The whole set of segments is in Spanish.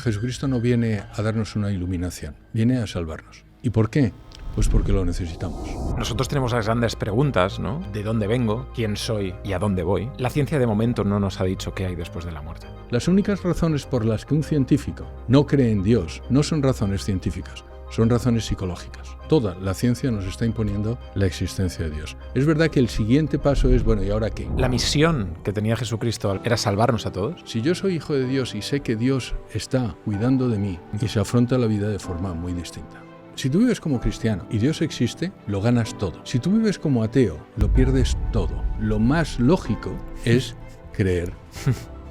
Jesucristo no viene a darnos una iluminación, viene a salvarnos. ¿Y por qué? Pues porque lo necesitamos. Nosotros tenemos las grandes preguntas, ¿no? ¿De dónde vengo? ¿Quién soy? ¿Y a dónde voy? La ciencia de momento no nos ha dicho qué hay después de la muerte. Las únicas razones por las que un científico no cree en Dios no son razones científicas, son razones psicológicas. Toda la ciencia nos está imponiendo la existencia de Dios. Es verdad que el siguiente paso es, bueno, ¿y ahora qué? La misión que tenía Jesucristo era salvarnos a todos. Si yo soy hijo de Dios y sé que Dios está cuidando de mí y se afronta la vida de forma muy distinta. Si tú vives como cristiano y Dios existe, lo ganas todo. Si tú vives como ateo, lo pierdes todo. Lo más lógico es creer.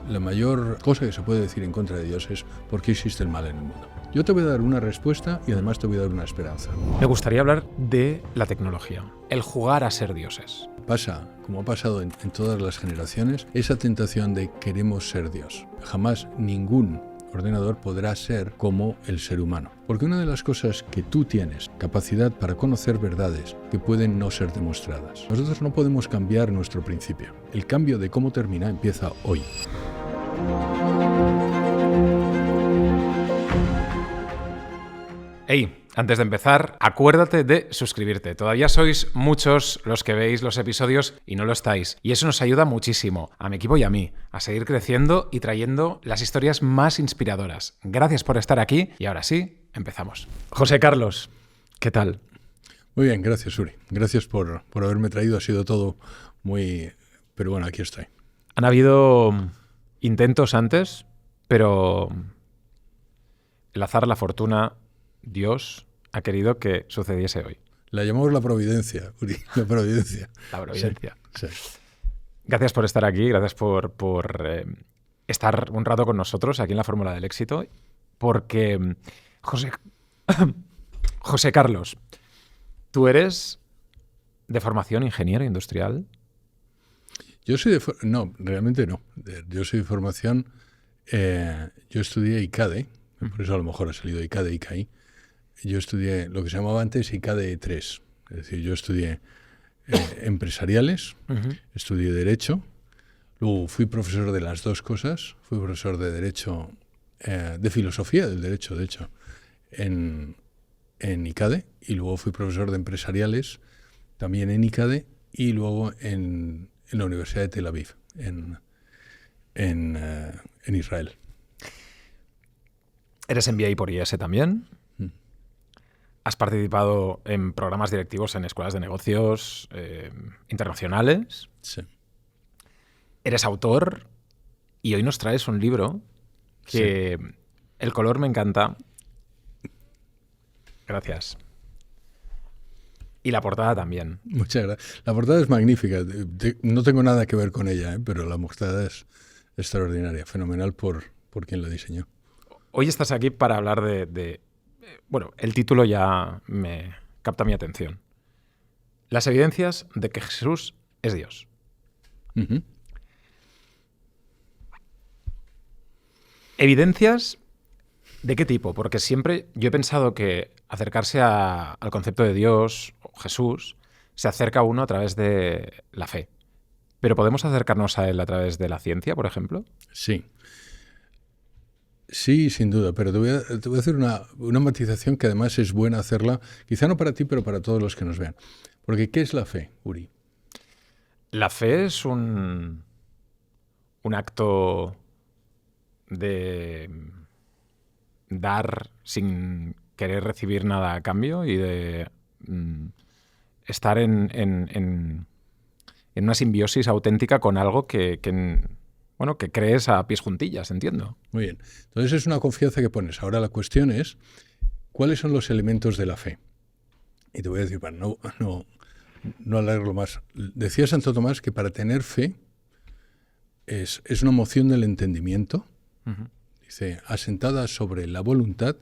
La mayor cosa que se puede decir en contra de Dios es ¿por qué existe el mal en el mundo? Yo te voy a dar una respuesta y además te voy a dar una esperanza. Me gustaría hablar de la tecnología, el jugar a ser dioses. Pasa, como ha pasado en todas las generaciones, esa tentación de queremos ser Dios. Jamás ningún ordenador podrá ser como el ser humano. Porque una de las cosas que tú tienes, capacidad para conocer verdades que pueden no ser demostradas. Nosotros no podemos cambiar nuestro principio. El cambio de cómo termina empieza hoy. Hey, antes de empezar, acuérdate de suscribirte. Todavía sois muchos los que veis los episodios y no lo estáis. Y eso nos ayuda muchísimo, a mi equipo y a mí, a seguir creciendo y trayendo las historias más inspiradoras. Gracias por estar aquí y ahora sí, empezamos. José Carlos, ¿qué tal? Muy bien, gracias, Uri. Gracias por haberme traído. Ha sido todo muy... Pero bueno, aquí estoy. Han habido intentos antes, pero el azar, la fortuna... Dios ha querido que sucediese hoy. La llamamos la providencia, Uri, la providencia. La providencia. Sí. Gracias por estar aquí, gracias por estar un rato con nosotros aquí en la Fórmula del Éxito, porque José Carlos, tú eres de formación ingeniero industrial. Yo soy no, realmente no. Yo soy de formación, yo estudié ICADE, por eso a lo mejor ha salido ICADE, ICAI. Yo estudié lo que se llamaba antes ICADE 3. Es decir, yo estudié empresariales, estudié Derecho, luego fui profesor de las dos cosas, fui profesor de Derecho, de Filosofía del Derecho, de hecho, en ICADE, y luego fui profesor de Empresariales, también en ICADE, y luego en la Universidad de Tel Aviv, en Israel. ¿Eres MBA por IES también? ¿Has participado en programas directivos en escuelas de negocios internacionales? Sí. Eres autor y hoy nos traes un libro que sí. El color me encanta. Gracias. Y la portada también. Muchas gracias. La portada es magnífica. No tengo nada que ver con ella, pero la portada es extraordinaria, fenomenal por quien la diseñó. Hoy estás aquí para hablar bueno, el título ya me capta mi atención. Las evidencias de que Jesús es Dios. Uh-huh. ¿Evidencias de qué tipo? Porque siempre yo he pensado que acercarse al concepto de Dios o Jesús se acerca a uno a través de la fe. ¿Pero podemos acercarnos a él a través de la ciencia, por ejemplo? Sí. Sí, sin duda, pero te voy a hacer una matización que además es buena hacerla, quizá no para ti, pero para todos los que nos vean. Porque ¿qué es la fe, Uri? La fe es un acto de dar sin querer recibir nada a cambio y de estar en una simbiosis auténtica con algo que crees a pies juntillas, entiendo. Muy bien. Entonces es una confianza que pones. Ahora la cuestión es, ¿cuáles son los elementos de la fe? Y te voy a decir, para no alargarlo más. Decía Santo Tomás que para tener fe es una moción del entendimiento, dice, asentada sobre la voluntad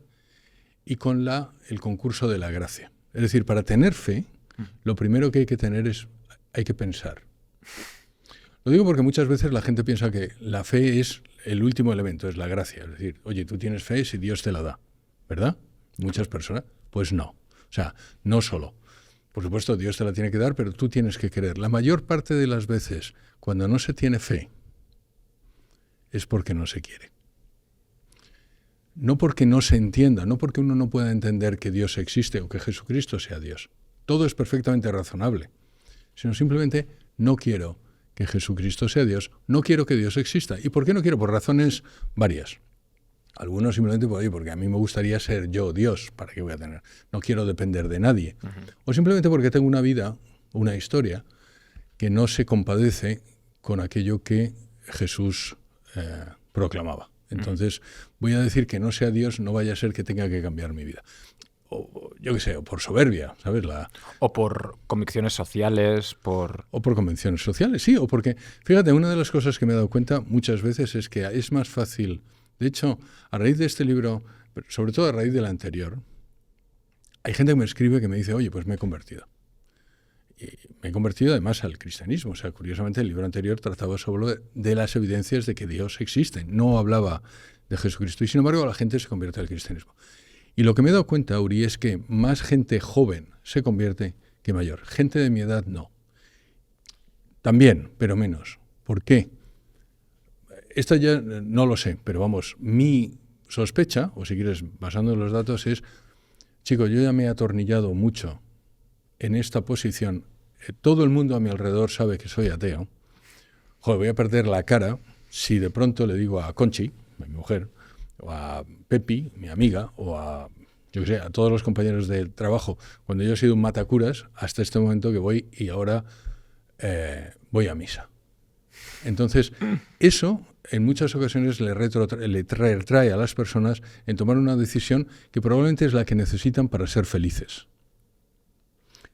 y con el concurso de la gracia. Es decir, para tener fe, lo primero que hay que tener hay que pensar. Lo digo porque muchas veces la gente piensa que la fe es el último elemento, es la gracia. Es decir, oye, tú tienes fe si Dios te la da, ¿verdad? Muchas personas, pues no. O sea, no solo. Por supuesto, Dios te la tiene que dar, pero tú tienes que creer. La mayor parte de las veces, cuando no se tiene fe, es porque no se quiere. No porque no se entienda, no porque uno no pueda entender que Dios existe o que Jesucristo sea Dios. Todo es perfectamente razonable. Sino simplemente no quiero que Jesucristo sea Dios, no quiero que Dios exista. ¿Y por qué no quiero? Por razones varias. Algunos simplemente porque a mí me gustaría ser yo Dios. ¿Para qué voy a tener? No quiero depender de nadie. O simplemente porque tengo una vida, una historia, que no se compadece con aquello que Jesús proclamaba. Entonces, voy a decir que no sea Dios, no vaya a ser que tenga que cambiar mi vida. O yo qué sé, o por soberbia, ¿sabes? O por convicciones sociales, O por convenciones sociales, sí, o porque, fíjate, una de las cosas que me he dado cuenta muchas veces es que es más fácil, de hecho, a raíz de este libro, sobre todo a raíz del anterior, hay gente que me escribe que me dice, oye, pues me he convertido. Y me he convertido además al cristianismo. O sea, curiosamente el libro anterior trataba solo de las evidencias de que Dios existe. No hablaba de Jesucristo. Y sin embargo la gente se convierte al cristianismo. Y lo que me he dado cuenta, Uri, es que más gente joven se convierte que mayor. Gente de mi edad no. También, pero menos. ¿Por qué? Esta ya no lo sé, pero vamos, mi sospecha, o si quieres, basando en los datos, es, chico, yo ya me he atornillado mucho en esta posición, todo el mundo a mi alrededor sabe que soy ateo. Joder, voy a perder la cara si de pronto le digo a Conchi, mi mujer, o a Pepi, mi amiga, o a, yo qué sé, a todos los compañeros del trabajo, cuando yo he sido un matacuras hasta este momento que voy y ahora voy a misa. Entonces, eso en muchas ocasiones le retrae a las personas en tomar una decisión que probablemente es la que necesitan para ser felices.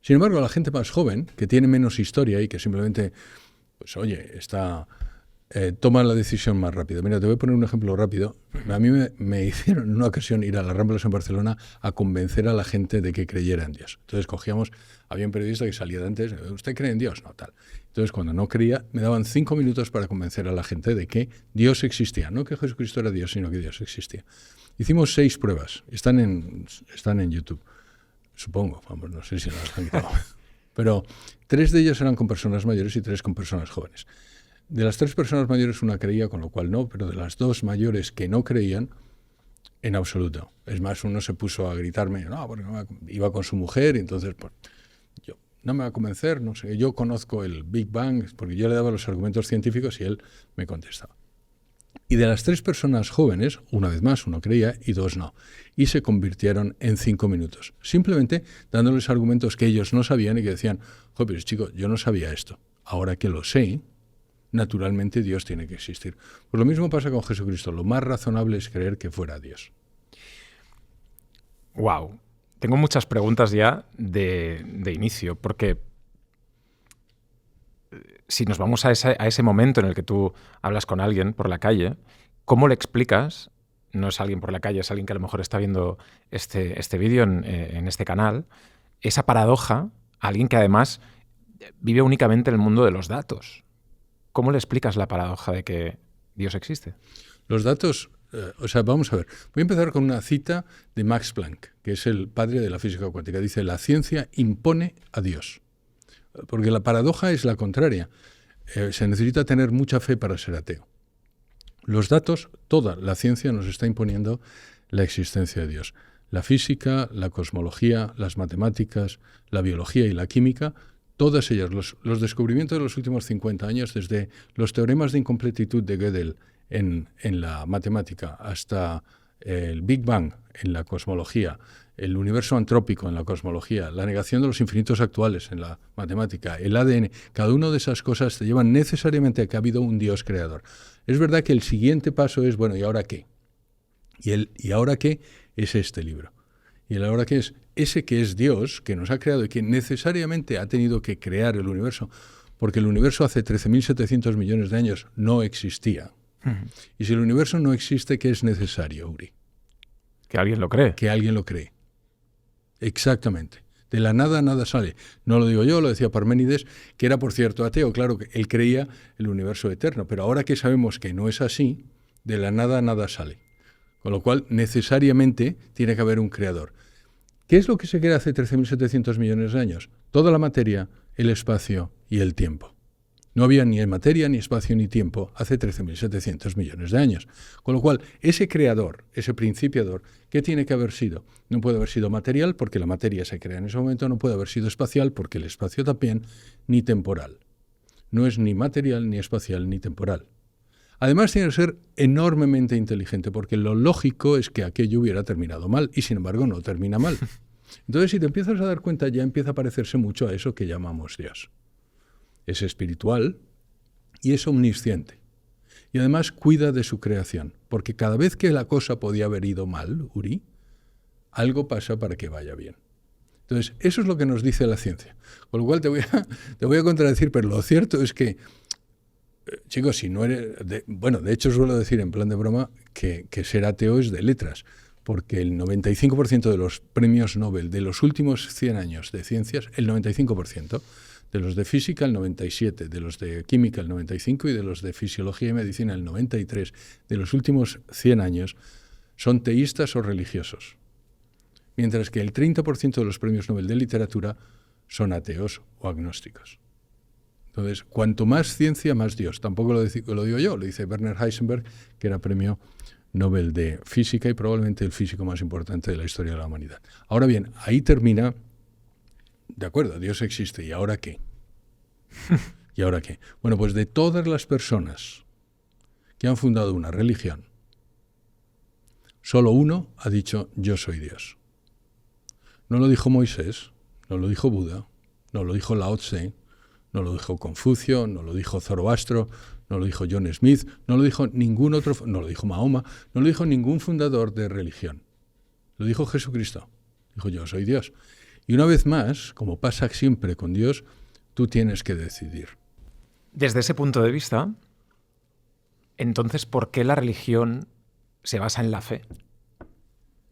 Sin embargo, la gente más joven, que tiene menos historia y que simplemente, pues oye, toma la decisión más rápido. Mira, te voy a poner un ejemplo rápido. A mí me hicieron en una ocasión ir a las Ramblas en Barcelona a convencer a la gente de que creyera en Dios. Entonces había un periodista que salía de antes, ¿usted cree en Dios? No, tal. Entonces, cuando no creía, me daban 5 minutos para convencer a la gente de que Dios existía. No que Jesucristo era Dios, sino que Dios existía. Hicimos 6 pruebas. Están en YouTube. Supongo, vamos, no sé si las han quitado. Pero 3 de ellas eran con personas mayores y 3 con personas jóvenes. De las 3 personas mayores una creía, con lo cual no, pero de las 2 mayores que no creían, en absoluto. Es más, uno se puso a gritarme, no, porque iba con su mujer, y entonces, pues, yo no me va a convencer, no sé, yo conozco el Big Bang, porque yo le daba los argumentos científicos y él me contestaba. Y de las 3 personas jóvenes, una vez más, uno creía y 2 no. Y se convirtieron en 5 minutos. Simplemente dándoles argumentos que ellos no sabían y que decían, joder, pero chico, yo no sabía esto. Ahora que lo sé, naturalmente Dios tiene que existir. Pues lo mismo pasa con Jesucristo. Lo más razonable es creer que fuera Dios. Wow. Tengo muchas preguntas ya de inicio, porque si nos vamos a ese momento en el que tú hablas con alguien por la calle, ¿cómo le explicas? No es alguien por la calle, es alguien que a lo mejor está viendo este vídeo en este canal, esa paradoja a alguien que además vive únicamente en el mundo de los datos. ¿Cómo le explicas la paradoja de que Dios existe? Los datos, vamos a ver. Voy a empezar con una cita de Max Planck, que es el padre de la física cuántica. Dice, la ciencia impone a Dios. Porque la paradoja es la contraria. Se necesita tener mucha fe para ser ateo. Los datos, toda la ciencia nos está imponiendo la existencia de Dios. La física, la cosmología, las matemáticas, la biología y la química, todas ellas, los descubrimientos de los últimos 50 años, desde los teoremas de incompletitud de Gödel en la matemática hasta el Big Bang en la cosmología, el universo antrópico en la cosmología, la negación de los infinitos actuales en la matemática, el ADN, cada una de esas cosas te llevan necesariamente a que ha habido un Dios creador. Es verdad que el siguiente paso es, bueno, ¿y ahora qué? ¿Y ahora qué? Es este libro. Y el ahora qué es ese que es Dios, que nos ha creado y que necesariamente ha tenido que crear el universo, porque el universo hace 13.700 millones de años no existía. Y si el universo no existe, ¿qué es necesario, Uri? Que alguien lo cree. Que alguien lo cree. Exactamente. De la nada, nada sale. No lo digo yo, lo decía Parménides, que era, por cierto, ateo. Claro, que él creía el universo eterno. Pero ahora que sabemos que no es así, de la nada, nada sale. Con lo cual, necesariamente, tiene que haber un creador. ¿Qué es lo que se crea hace 13.700 millones de años? Toda la materia, el espacio y el tiempo. No había ni materia, ni espacio, ni tiempo hace 13.700 millones de años. Con lo cual, ese creador, ese principiador, ¿qué tiene que haber sido? No puede haber sido material, porque la materia se crea en ese momento, no puede haber sido espacial, porque el espacio también, ni temporal. No es ni material, ni espacial, ni temporal. Además, tiene que ser enormemente inteligente, porque lo lógico es que aquello hubiera terminado mal, y sin embargo no termina mal. Entonces, si te empiezas a dar cuenta, ya empieza a parecerse mucho a eso que llamamos Dios. Es espiritual y es omnisciente. Y además cuida de su creación, porque cada vez que la cosa podía haber ido mal, Uri, algo pasa para que vaya bien. Entonces, eso es lo que nos dice la ciencia. Con lo cual te voy a contradecir, pero lo cierto es que, chicos, si no eres... de hecho suelo decir en plan de broma que ser ateo es de letras, porque el 95% de los premios Nobel de los últimos 100 años de ciencias, el 95%, de los de física el 97%, de los de química el 95% y de los de fisiología y medicina el 93%, de los últimos 100 años, son teístas o religiosos. Mientras que el 30% de los premios Nobel de literatura son ateos o agnósticos. Entonces, cuanto más ciencia, más Dios. Tampoco lo digo yo, lo dice Werner Heisenberg, que era premio Nobel de física y probablemente el físico más importante de la historia de la humanidad. Ahora bien, ahí termina... De acuerdo, Dios existe, ¿y ahora qué? ¿Y ahora qué? Bueno, pues de todas las personas que han fundado una religión, solo uno ha dicho, yo soy Dios. No lo dijo Moisés, no lo dijo Buda, no lo dijo Lao Tse, no lo dijo Confucio, no lo dijo Zoroastro, no lo dijo John Smith, no lo dijo ningún otro, no lo dijo Mahoma, no lo dijo ningún fundador de religión. Lo dijo Jesucristo. Dijo, yo soy Dios. Y una vez más, como pasa siempre con Dios, tú tienes que decidir. Desde ese punto de vista, entonces, ¿por qué la religión se basa en la fe?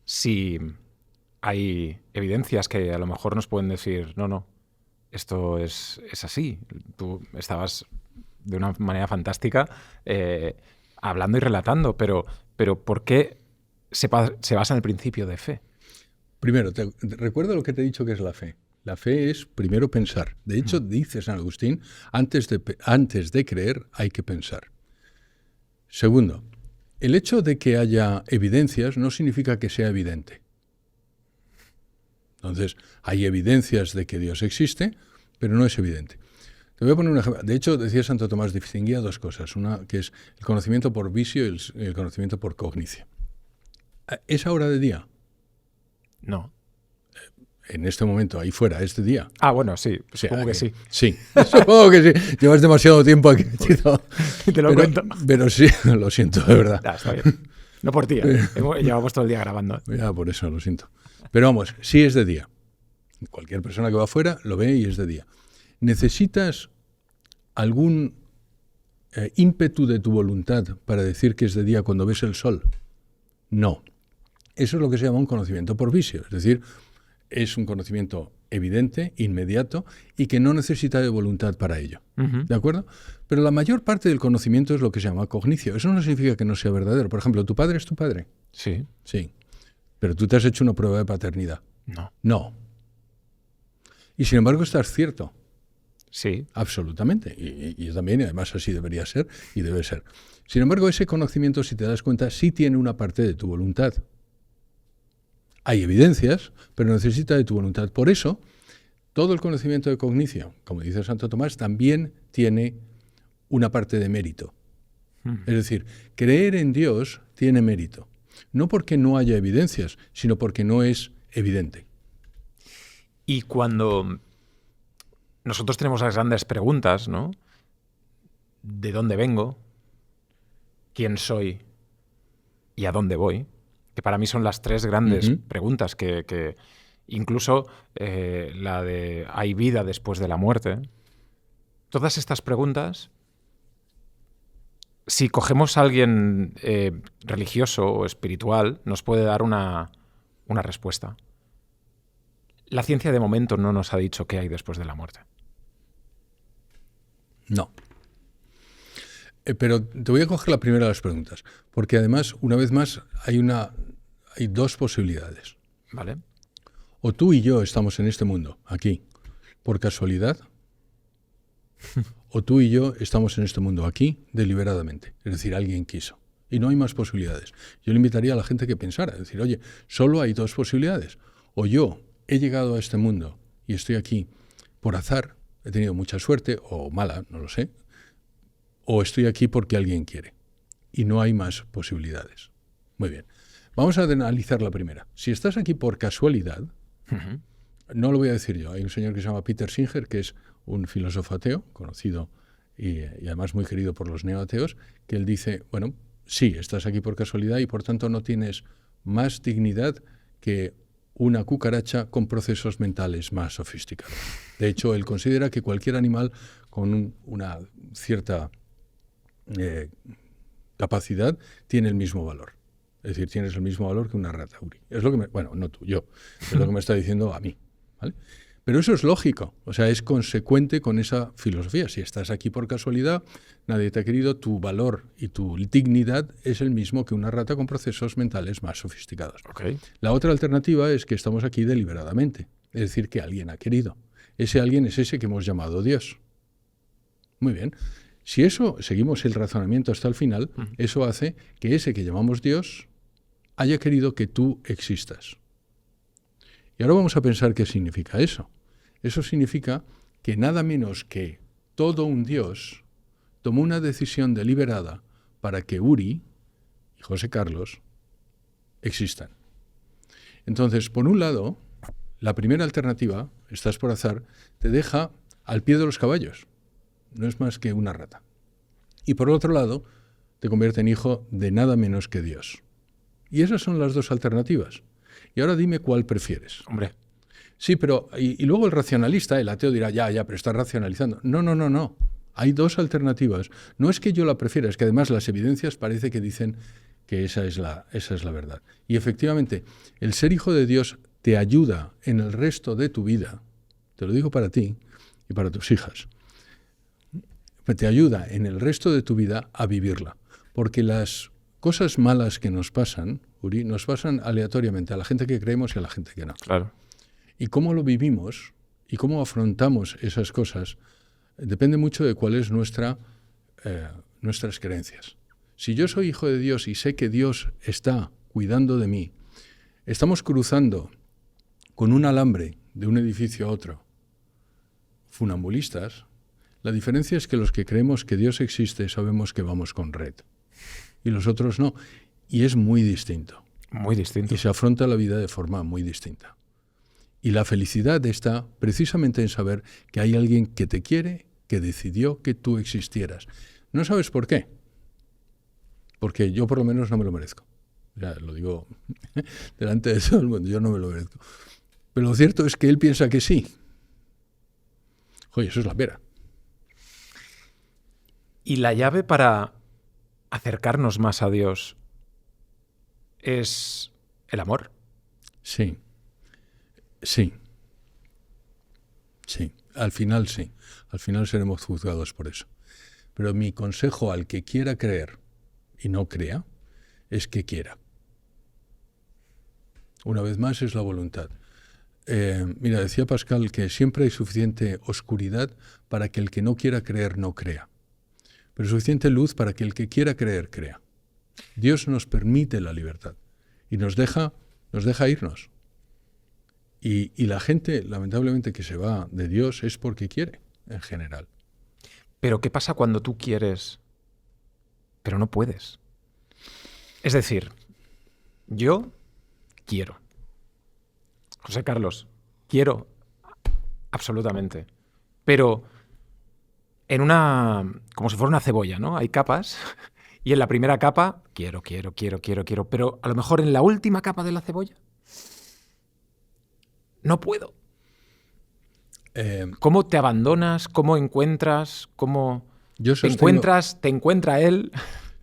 Si hay evidencias que a lo mejor nos pueden decir, no, esto es así. Tú estabas de una manera fantástica hablando y relatando, pero ¿por qué se basa en el principio de fe? Primero, recuerda lo que te he dicho que es la fe. La fe es primero pensar. De hecho, dice San Agustín, antes de creer hay que pensar. Segundo, el hecho de que haya evidencias no significa que sea evidente. Entonces, hay evidencias de que Dios existe, pero no es evidente. Te voy a poner un ejemplo. De hecho, decía Santo Tomás, distinguía dos cosas. Una que es el conocimiento por vicio y el conocimiento por cognición. ¿Es ahora de día? No. En este momento, ahí fuera, este día. Ah, bueno, sí, supongo que sí. Sí, supongo que sí. Llevas demasiado tiempo aquí. Te lo cuento. Pero sí, lo siento, de verdad. Está bien. No por ti, llevamos todo el día grabando. Ya, por eso lo siento. Pero vamos, sí es de día. Cualquier persona que va afuera lo ve y es de día. ¿Necesitas algún ímpetu de tu voluntad para decir que es de día cuando ves el sol? No. Eso es lo que se llama un conocimiento por vicio, es decir, es un conocimiento evidente, inmediato y que no necesita de voluntad para ello. ¿De acuerdo? Pero la mayor parte del conocimiento es lo que se llama cognicio. Eso no significa que no sea verdadero. Por ejemplo, ¿tu padre es tu padre? Sí. Sí. Pero tú te has hecho una prueba de paternidad. No. No. Y sin embargo estás cierto. Sí. Absolutamente. Y también, además, así debería ser y debe ser. Sin embargo, ese conocimiento, si te das cuenta, sí tiene una parte de tu voluntad. Hay evidencias, pero necesita de tu voluntad. Por eso, todo el conocimiento de cognición, como dice Santo Tomás, también tiene una parte de mérito. Es decir, creer en Dios tiene mérito. No porque no haya evidencias, sino porque no es evidente. Y cuando nosotros tenemos las grandes preguntas, ¿no? ¿De dónde vengo? ¿Quién soy? ¿Y a dónde voy? Que para mí son las tres grandes preguntas que incluso la de ¿hay vida después de la muerte? Todas estas preguntas, si cogemos a alguien religioso o espiritual, nos puede dar una respuesta. La ciencia de momento no nos ha dicho qué hay después de la muerte. No. Pero te voy a coger la primera de las preguntas, porque además, una vez más, hay dos posibilidades. ¿Vale? O tú y yo estamos en este mundo, aquí, por casualidad, o tú y yo estamos en este mundo aquí deliberadamente. Es decir, alguien quiso. Y no hay más posibilidades. Yo le invitaría a la gente que pensara, decir, oye, solo hay dos posibilidades. O yo he llegado a este mundo y estoy aquí por azar, he tenido mucha suerte, o mala, no lo sé, o estoy aquí porque alguien quiere. Y no hay más posibilidades. Muy bien. Vamos a analizar la primera. Si estás aquí por casualidad, no lo voy a decir yo. Hay un señor que se llama Peter Singer, que es un filósofo ateo, conocido y además muy querido por los neoateos, que él dice, bueno, sí, estás aquí por casualidad y por tanto no tienes más dignidad que una cucaracha con procesos mentales más sofisticados. De hecho, él considera que cualquier animal con una cierta capacidad tiene el mismo valor. Es decir, tienes el mismo valor que una rata, Uri. Es lo que bueno, no tú, yo. Es lo que me está diciendo a mí. ¿Vale? Pero eso es lógico, o sea, es consecuente con esa filosofía. Si estás aquí por casualidad, nadie te ha querido, tu valor y tu dignidad es el mismo que una rata con procesos mentales más sofisticados. Okay. La otra alternativa es que estamos aquí deliberadamente, es decir, que alguien ha querido. Ese alguien es ese que hemos llamado Dios. Muy bien. Si eso, seguimos el razonamiento hasta el final, eso hace que ese que llamamos Dios haya querido que tú existas. Y ahora vamos a pensar qué significa eso. Eso significa que nada menos que todo un Dios tomó una decisión deliberada para que Uri y José Carlos existan. Entonces, por un lado, la primera alternativa, estás por azar, te deja al pie de los caballos. No es más que una rata. Y por otro lado, te convierte en hijo de nada menos que Dios. Y esas son las dos alternativas. Y ahora dime cuál prefieres. Hombre. Sí, pero... Y luego el racionalista, el ateo dirá, ya, pero estás racionalizando. No. Hay dos alternativas. No es que yo la prefiera, es que además las evidencias parece que dicen que esa es la verdad. Y efectivamente, el ser hijo de Dios te ayuda en el resto de tu vida, te lo digo para ti y para tus hijas, te ayuda en el resto de tu vida a vivirla. Porque las cosas malas que nos pasan, Uri, nos pasan aleatoriamente a la gente que creemos y a la gente que no. Claro. Y cómo lo vivimos y cómo afrontamos esas cosas depende mucho de cuál es nuestras creencias. Si yo soy hijo de Dios y sé que Dios está cuidando de mí, estamos cruzando con un alambre de un edificio a otro, funambulistas, la diferencia es que los que creemos que Dios existe sabemos que vamos con red y los otros no. Y es muy distinto. Muy distinto. Y se afronta la vida de forma muy distinta. Y la felicidad está precisamente en saber que hay alguien que te quiere, que decidió que tú existieras. No sabes por qué. Porque yo por lo menos no me lo merezco. Ya lo digo delante de todo el mundo, yo no me lo merezco. Pero lo cierto es que él piensa que sí. Oye, eso es la pera. ¿Y la llave para acercarnos más a Dios es el amor? Sí. Al final sí. Al final seremos juzgados por eso. Pero mi consejo al que quiera creer y no crea es que quiera. Una vez más es la voluntad. Mira, decía Pascal que siempre hay suficiente oscuridad para que el que no quiera creer no crea. Pero suficiente luz para que el que quiera creer crea. Dios nos permite la libertad y nos deja irnos. Y la gente, lamentablemente, que se va de Dios es porque quiere, en general. Pero ¿qué pasa cuando tú quieres, pero no puedes? Es decir, yo quiero. José Carlos, quiero absolutamente. Pero como si fuera una cebolla, ¿no? Hay capas y en la primera capa quiero. Pero a lo mejor en la última capa de la cebolla no puedo. ¿Cómo te abandonas? ¿Cómo encuentras? ¿Cómo te encuentra él?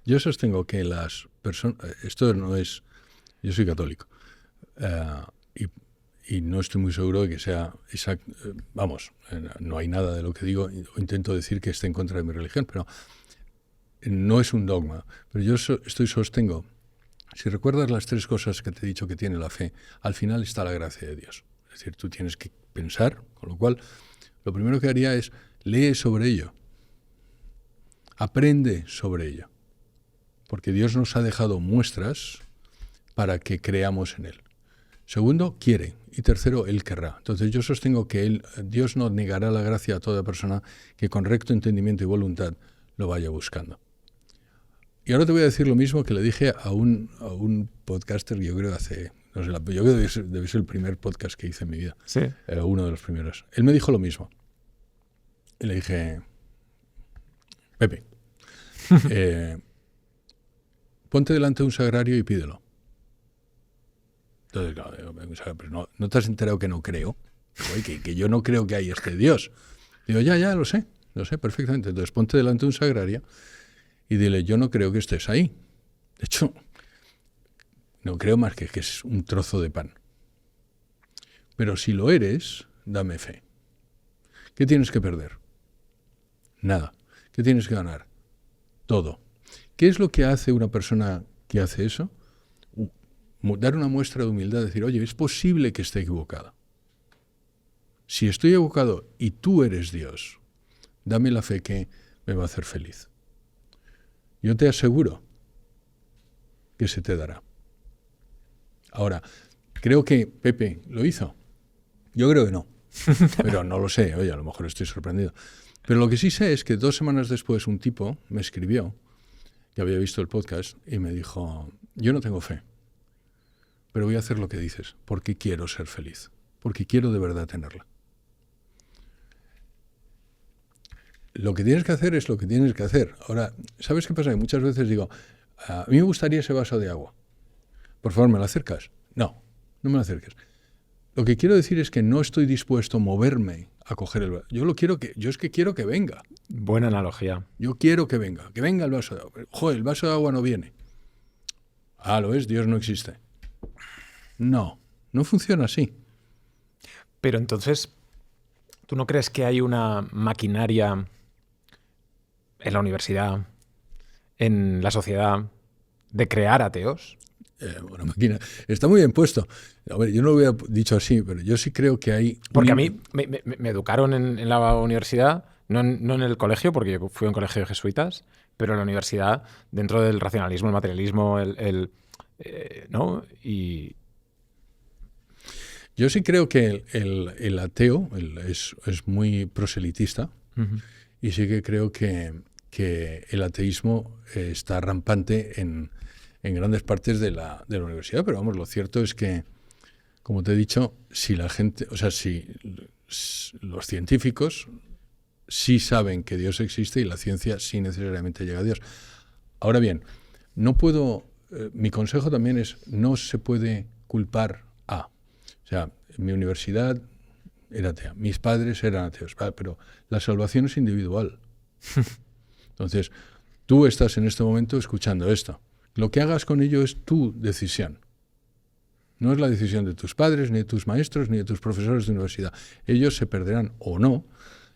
Yo sostengo que las personas... Esto no es... Yo soy católico. Y no estoy muy seguro de que sea exacto. Vamos, no hay nada de lo que digo o intento decir que esté en contra de mi religión, pero no es un dogma. Pero yo sostengo, si recuerdas las tres cosas que te he dicho que tiene la fe, al final está la gracia de Dios. Es decir, tú tienes que pensar, con lo cual, lo primero que haría es lee sobre ello. Aprende sobre ella. Porque Dios nos ha dejado muestras para que creamos en Él. Segundo, quiere. Y tercero, Él querrá. Entonces yo sostengo que Dios no negará la gracia a toda persona que con recto entendimiento y voluntad lo vaya buscando. Y ahora te voy a decir lo mismo que le dije a un podcaster, yo creo yo creo que debe ser el primer podcast que hice en mi vida. Sí. Uno de los primeros. Él me dijo lo mismo. Y le dije, Pepe, ponte delante de un sagrario y pídelo. Entonces, claro, pero no te has enterado que no creo. Que yo no creo que hay este Dios. Digo, ya, lo sé perfectamente. Entonces ponte delante de un sagrario y dile, yo no creo que estés ahí. De hecho, no creo más que es un trozo de pan. Pero si lo eres, dame fe. ¿Qué tienes que perder? Nada. ¿Qué tienes que ganar? Todo. ¿Qué es lo que hace una persona que hace eso? Dar una muestra de humildad, decir, oye, es posible que esté equivocado. Si estoy equivocado y tú eres Dios, dame la fe que me va a hacer feliz. Yo te aseguro que se te dará. Ahora, creo que Pepe lo hizo. Yo creo que no, pero no lo sé. Oye, a lo mejor estoy sorprendido. Pero lo que sí sé es que 2 semanas después un tipo me escribió, que había visto el podcast, y me dijo, yo no tengo fe, pero voy a hacer lo que dices, porque quiero ser feliz, porque quiero de verdad tenerla. Lo que tienes que hacer es lo que tienes que hacer. Ahora, ¿sabes qué pasa? Que muchas veces digo, a mí me gustaría ese vaso de agua. Por favor, ¿me lo acercas? No me lo acerques. Lo que quiero decir es que no estoy dispuesto a moverme a coger el vaso. Yo es que quiero que venga. Buena analogía. Yo quiero que venga el vaso de agua. Joder, el vaso de agua no viene. ¿Lo es? Dios no existe. No funciona así. Pero entonces, ¿tú no crees que hay una maquinaria en la universidad, en la sociedad, de crear ateos? Una máquina. Está muy bien puesto. A ver, yo no lo hubiera dicho así, pero yo sí creo que hay... Porque a mí me educaron en la universidad, no en el colegio, porque yo fui a un colegio de jesuitas, pero en la universidad, dentro del racionalismo, el materialismo, ¿no? Y... Yo sí creo que el ateo es muy proselitista. Uh-huh. Y sí que creo que el ateísmo está rampante en grandes partes de la universidad, pero vamos, lo cierto es que, como te he dicho, si los científicos sí saben que Dios existe y la ciencia sí necesariamente llega a Dios. Ahora bien, mi consejo también es, no se puede culpar a. O sea, mi universidad era atea, mis padres eran ateos, pero la salvación es individual. Entonces, tú estás en este momento escuchando esto. Lo que hagas con ello es tu decisión. No es la decisión de tus padres, ni de tus maestros, ni de tus profesores de universidad. Ellos se perderán o no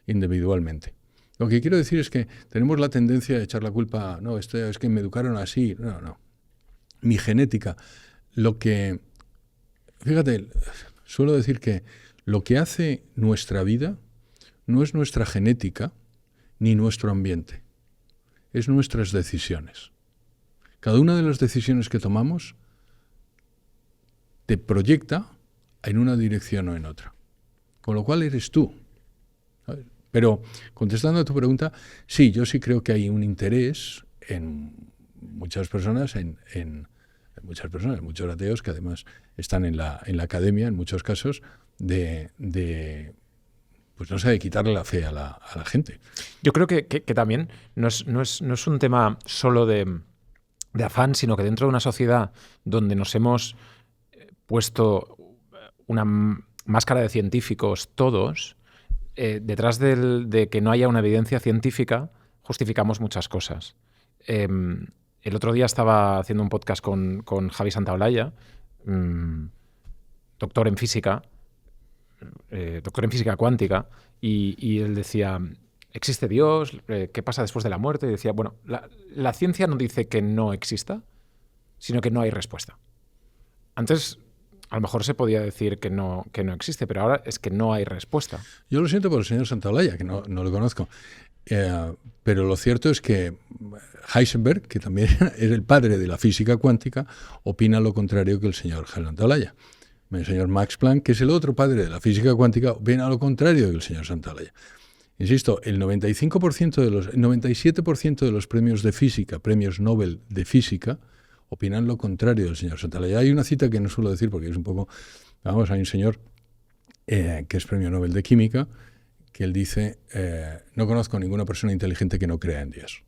individualmente. Lo que quiero decir es que tenemos la tendencia de echar la culpa, es que me educaron así. No. Mi genética. Fíjate, suelo decir que lo que hace nuestra vida no es nuestra genética ni nuestro ambiente. Es nuestras decisiones. Cada una de las decisiones que tomamos te proyecta en una dirección o en otra. Con lo cual eres tú. ¿Sabes? Pero, contestando a tu pregunta, sí, yo sí creo que hay un interés en muchas personas, muchos ateos que además están en la academia, en muchos casos, de quitarle la fe a la gente. Yo creo que también no es un tema solo de afán, sino que dentro de una sociedad donde nos hemos puesto una máscara de científicos todos, detrás de que no haya una evidencia científica, justificamos muchas cosas. El otro día estaba haciendo un podcast con Javi Santaolalla, doctor en física cuántica, y él decía, ¿existe Dios? ¿Qué pasa después de la muerte? Y decía, bueno, la ciencia no dice que no exista, sino que no hay respuesta. Antes, a lo mejor se podía decir que no existe, pero ahora es que no hay respuesta. Yo lo siento por el señor Santaolalla, que no lo conozco. Pero lo cierto es que Heisenberg, que también es el padre de la física cuántica, opina lo contrario que el señor Santolaya. El señor Max Planck, que es el otro padre de la física cuántica, opina lo contrario que el señor Santolaya. Insisto, el 97% de los premios de física, premios Nobel de física, opinan lo contrario del señor Santolaya. Hay una cita que no suelo decir porque es un poco... Vamos, hay un señor que es premio Nobel de química, que él dice, no conozco ninguna persona inteligente que no crea en Dios.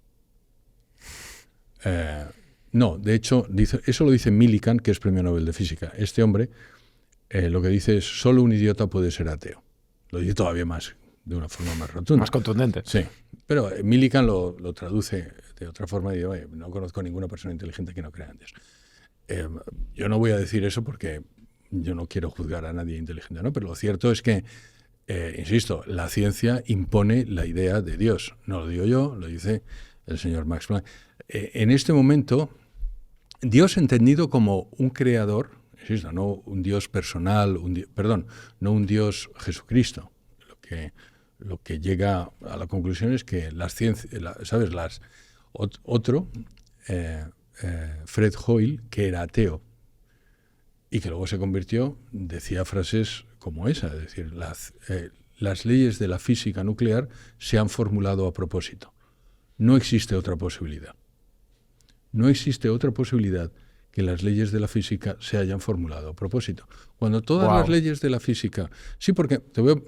No, de hecho, eso lo dice Millikan, que es premio Nobel de física. Este hombre lo que dice es, solo un idiota puede ser ateo. Lo dice todavía más, de una forma más rotunda. Más contundente. Sí, pero Millikan lo traduce de otra forma y dice, no conozco ninguna persona inteligente que no crea en Dios. Yo no voy a decir eso porque yo no quiero juzgar a nadie inteligente, ¿no? Pero lo cierto es que insisto, la ciencia impone la idea de Dios. No lo digo yo, lo dice el señor Max Planck. En este momento, Dios entendido como un creador, insisto, no un Dios personal, no un Dios Jesucristo. Lo que llega a la conclusión es que las ciencias, Fred Hoyle, que era ateo y que luego se convirtió, decía frases como esa, es decir, las leyes de la física nuclear se han formulado a propósito. No existe otra posibilidad. No existe otra posibilidad que las leyes de la física se hayan formulado a propósito. Cuando todas las leyes de la física... Sí, porque te voy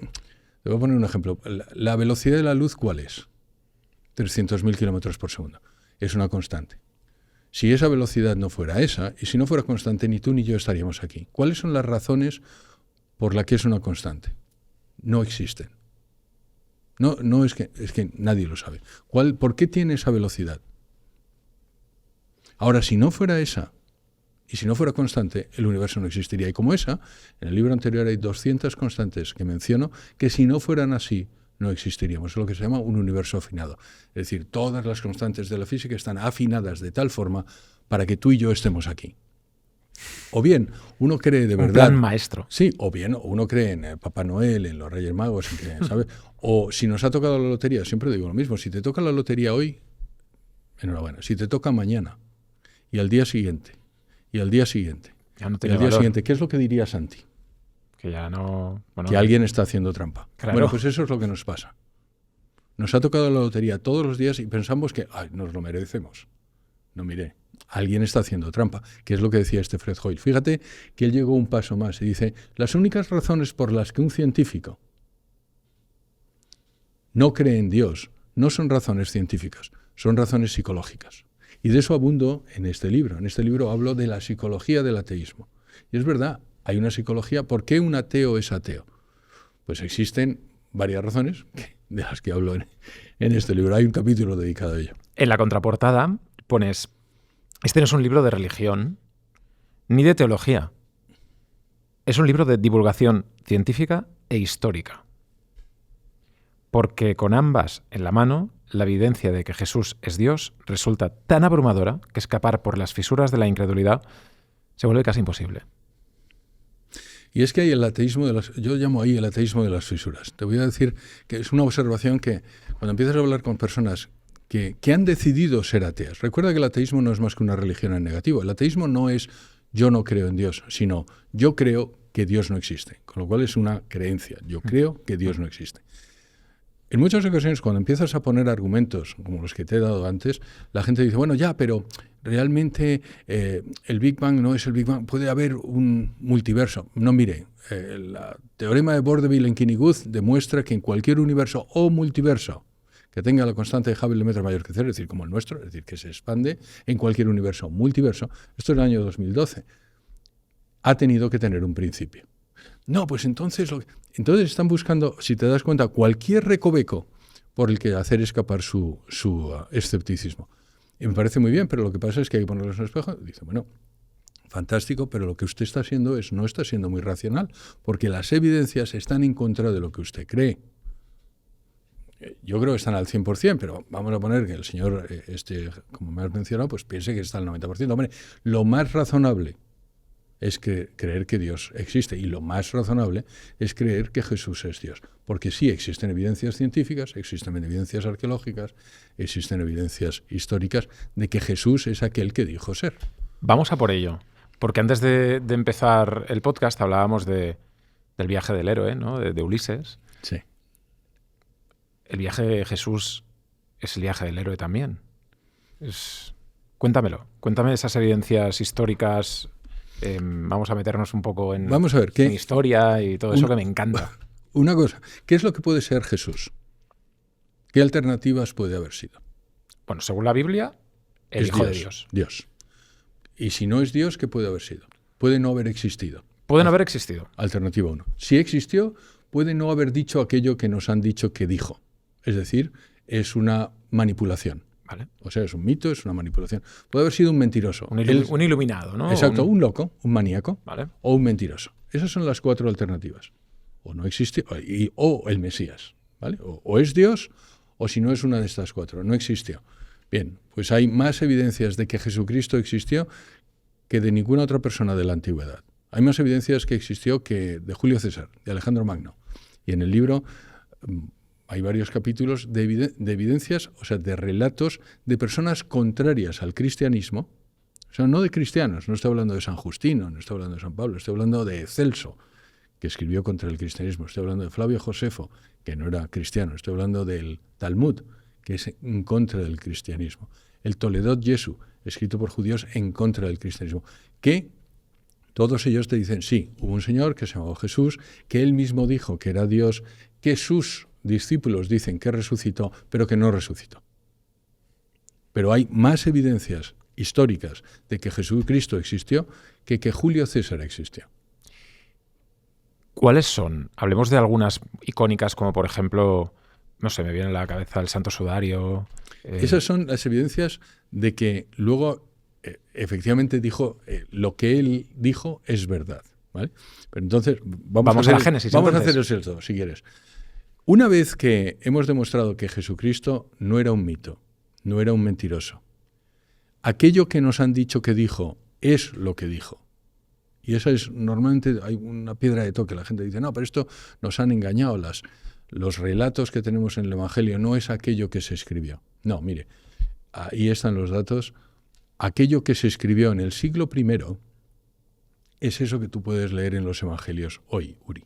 a poner un ejemplo. La velocidad de la luz, ¿cuál es? 300.000 kilómetros por segundo. Es una constante. Si esa velocidad no fuera esa, y si no fuera constante, ni tú ni yo estaríamos aquí. ¿Cuáles son las razones por las que es una constante? No existen. No es que nadie lo sabe. ¿Por qué tiene esa velocidad? Ahora, si no fuera esa, y si no fuera constante, el universo no existiría. Y como esa, en el libro anterior hay 200 constantes que menciono, que si no fueran así, no existiríamos. Es lo que se llama un universo afinado. Es decir, todas las constantes de la física están afinadas de tal forma para que tú y yo estemos aquí. O bien, uno cree de verdad... Un plan maestro. Sí, o bien uno cree en Papá Noel, en los Reyes Magos, ¿sabes? O si nos ha tocado la lotería, siempre digo lo mismo, si te toca la lotería hoy, enhorabuena. Si te toca mañana, y al día siguiente, y al día siguiente, ya no y al día siguiente, ¿qué es lo que diría Santi? Que ya no... Bueno, que alguien está haciendo trampa. Claro. Bueno, pues eso es lo que nos pasa. Nos ha tocado la lotería todos los días y pensamos que nos lo merecemos. No, mire, alguien está haciendo trampa, que es lo que decía este Fred Hoyle. Fíjate que él llegó un paso más y dice, las únicas razones por las que un científico no cree en Dios no son razones científicas, son razones psicológicas. Y de eso abundo en este libro. En este libro hablo de la psicología del ateísmo. Y es verdad, hay una psicología. ¿Por qué un ateo es ateo? Pues existen varias razones de las que hablo en este libro. Hay un capítulo dedicado a ello. En la contraportada pones, este no es un libro de religión ni de teología. Es un libro de divulgación científica e histórica. Porque con ambas en la mano, la evidencia de que Jesús es Dios resulta tan abrumadora que escapar por las fisuras de la incredulidad se vuelve casi imposible. Y es que hay el ateísmo yo llamo ahí el ateísmo de las fisuras. Te voy a decir que es una observación que cuando empiezas a hablar con personas que han decidido ser ateas, recuerda que el ateísmo no es más que una religión en negativo. El ateísmo no es yo no creo en Dios, sino yo creo que Dios no existe. Con lo cual es una creencia. Yo creo que Dios no existe. En muchas ocasiones, cuando empiezas a poner argumentos como los que te he dado antes, la gente dice, bueno, ya, pero realmente el Big Bang no es el Big Bang, puede haber un multiverso. No, mire, el teorema de Bordeville-Kennywood demuestra que en cualquier universo o multiverso que tenga la constante de Hubble de metro mayor que cero, es decir, como el nuestro, es decir, que se expande en cualquier universo o multiverso, esto es el año 2012, ha tenido que tener un principio. No, pues entonces están buscando, si te das cuenta, cualquier recoveco por el que hacer escapar su escepticismo. Y me parece muy bien, pero lo que pasa es que hay que ponerlos en el espejo y dice, bueno, fantástico, pero lo que usted está haciendo no está siendo muy racional, porque las evidencias están en contra de lo que usted cree. Yo creo que están al 100%, pero vamos a poner que el señor, como me has mencionado, pues piense que está al 90%. Hombre, lo más razonable es creer que Dios existe. Y lo más razonable es creer que Jesús es Dios. Porque sí existen evidencias científicas, existen evidencias arqueológicas, existen evidencias históricas de que Jesús es aquel que dijo ser. Vamos a por ello. Porque antes de empezar el podcast hablábamos del viaje del héroe, ¿no? de Ulises. Sí. El viaje de Jesús es el viaje del héroe también. Cuéntamelo. Cuéntame esas evidencias históricas. Vamos a meternos un poco en, Vamos a ver, en historia y todo eso que me encanta. Una cosa, ¿qué es lo que puede ser Jesús? ¿Qué alternativas puede haber sido? Bueno, según la Biblia, el Hijo de Dios. Dios. Y si no es Dios, ¿qué puede haber sido? Puede no haber existido. Pueden haber existido. Alternativa 1. Si existió, puede no haber dicho aquello que nos han dicho que dijo. Es decir, es una manipulación. Vale. O sea, es un mito, es una manipulación. Puede haber sido un mentiroso. Un iluminado, ¿no? Exacto, un loco, un maníaco, vale, o un mentiroso. Esas son las 4 alternativas. O no existió, o el Mesías. ¿Vale? O es Dios, o si no es una de estas 4. No existió. Bien, pues hay más evidencias de que Jesucristo existió que de ninguna otra persona de la antigüedad. Hay más evidencias que existió que de Julio César, de Alejandro Magno. Y en el libro hay varios capítulos de evidencias, o sea, de relatos de personas contrarias al cristianismo. O sea, no de cristianos, no estoy hablando de San Justino, no estoy hablando de San Pablo, estoy hablando de Celso, que escribió contra el cristianismo. Estoy hablando de Flavio Josefo, que no era cristiano. Estoy hablando del Talmud, que es en contra del cristianismo. El Toledot Jesu, escrito por judíos en contra del cristianismo. Que todos ellos te dicen, sí, hubo un señor que se llamaba Jesús, que él mismo dijo que era Dios, que sus discípulos dicen que resucitó, pero que no resucitó. Pero hay más evidencias históricas de que Jesucristo existió que Julio César existió. ¿Cuáles son? Hablemos de algunas icónicas, como por ejemplo, no sé, me viene a la cabeza el Santo Sudario. Esas son las evidencias de que luego efectivamente dijo lo que él dijo es verdad. ¿Vale? Pero entonces vamos a la Génesis. Vamos a hacer el salto, si quieres. Una vez que hemos demostrado que Jesucristo no era un mito, no era un mentiroso, aquello que nos han dicho que dijo es lo que dijo. Y esa es, normalmente hay una piedra de toque. La gente dice, no, pero esto nos han engañado. Los relatos que tenemos en el Evangelio no es aquello que se escribió. No, mire, ahí están los datos. Aquello que se escribió en el siglo I es eso que tú puedes leer en los Evangelios hoy, Uri.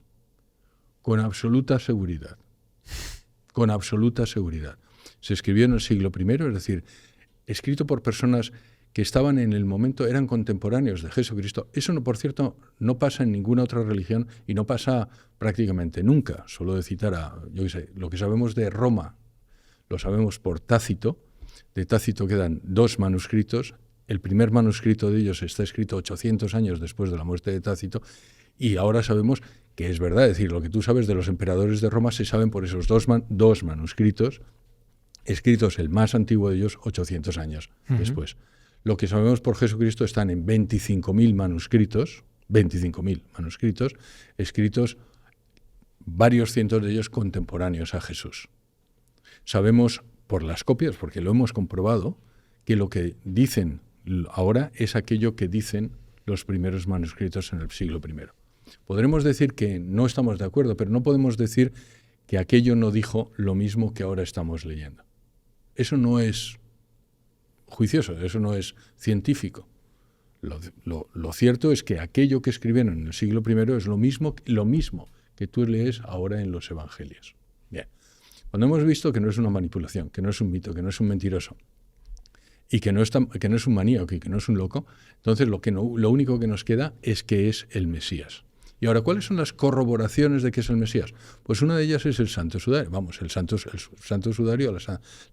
Con absoluta seguridad. Con absoluta seguridad. Se escribió en el siglo I, es decir, escrito por personas que estaban en el momento, eran contemporáneos de Jesucristo. Eso, no, por cierto, no pasa en ninguna otra religión y no pasa prácticamente nunca. Solo de citar yo qué sé, lo que sabemos de Roma, lo sabemos por Tácito. De Tácito quedan 2 manuscritos. El primer manuscrito de ellos está escrito 800 años después de la muerte de Tácito y ahora sabemos que es verdad. Es decir, lo que tú sabes de los emperadores de Roma se saben por esos dos manuscritos escritos, el más antiguo de ellos, 800 años después. Lo que sabemos por Jesucristo están en 25.000 manuscritos, escritos varios cientos de ellos contemporáneos a Jesús. Sabemos por las copias, porque lo hemos comprobado, que lo que dicen ahora es aquello que dicen los primeros manuscritos en el siglo I. Podremos decir que no estamos de acuerdo, pero no podemos decir que aquello no dijo lo mismo que ahora estamos leyendo. Eso no es juicioso, eso no es científico. Lo cierto es que aquello que escribieron en el siglo I es lo mismo que tú lees ahora en los Evangelios. Bien. Cuando hemos visto que no es una manipulación, que no es un mito, que no es un mentiroso, y que no es un maníaco y que no es un loco, entonces lo único que nos queda es que es el Mesías. Y ahora, ¿cuáles son las corroboraciones de que es el Mesías? Pues una de ellas es el Santo Sudario. Vamos, el Santo Sudario,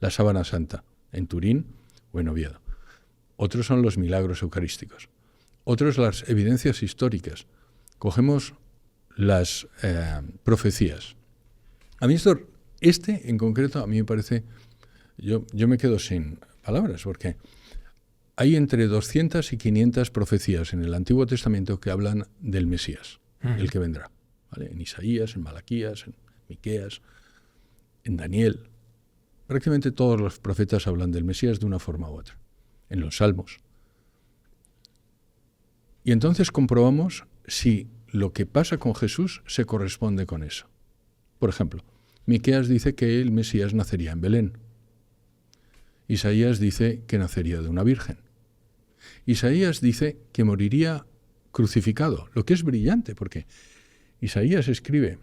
la sábana santa, en Turín o en Oviedo. Otros son los milagros eucarísticos. Otros las evidencias históricas. Cogemos las profecías. A mí este en concreto, a mí me parece, yo me quedo sin palabras, porque hay entre 200 y 500 profecías en el Antiguo Testamento que hablan del Mesías, el que vendrá. ¿Vale? En Isaías, en Malaquías, en Miqueas, en Daniel. Prácticamente todos los profetas hablan del Mesías de una forma u otra. En los Salmos. Y entonces comprobamos si lo que pasa con Jesús se corresponde con eso. Por ejemplo, Miqueas dice que el Mesías nacería en Belén. Isaías dice que nacería de una virgen. Isaías dice que moriría crucificado, lo que es brillante, porque Isaías escribe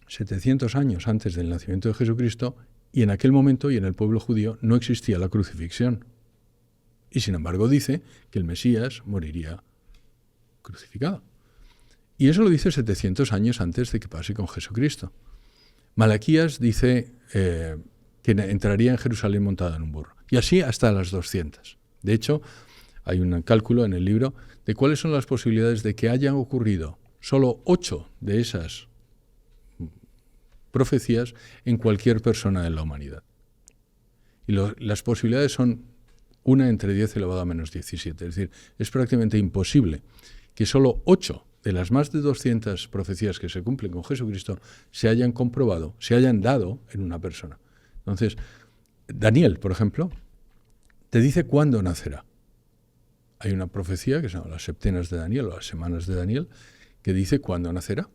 700 años antes del nacimiento de Jesucristo y en aquel momento y en el pueblo judío no existía la crucifixión. Y sin embargo dice que el Mesías moriría crucificado. Y eso lo dice 700 años antes de que pase con Jesucristo. Malaquías dice que entraría en Jerusalén montado en un burro. Y así hasta las 200. De hecho, hay un cálculo en el libro de cuáles son las posibilidades de que hayan ocurrido solo 8 de esas profecías en cualquier persona de la humanidad. Y las posibilidades son 1 entre 10 elevado a menos 17. Es decir, es prácticamente imposible que solo 8 de las más de 200 profecías que se cumplen con Jesucristo se hayan comprobado, se hayan dado en una persona. Entonces, Daniel, por ejemplo, te dice cuándo nacerá. Hay una profecía que se llama las septenas de Daniel o las semanas de Daniel que dice cuándo nacerá.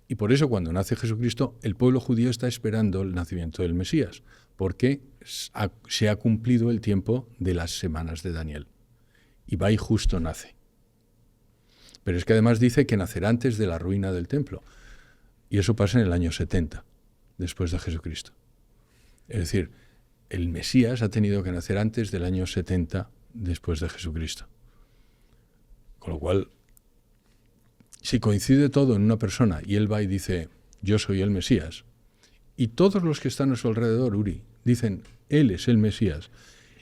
Y por eso cuando nace Jesucristo, el pueblo judío está esperando el nacimiento del Mesías, porque se ha cumplido el tiempo de las semanas de Daniel. Y va y justo nace. Pero es que además dice que nacerá antes de la ruina del templo. Y eso pasa en el año 70, después de Jesucristo. Es decir, el Mesías ha tenido que nacer antes del año 70, después de Jesucristo. Con lo cual, si coincide todo en una persona y él va y dice, yo soy el Mesías, y todos los que están a su alrededor, Uri, dicen, él es el Mesías,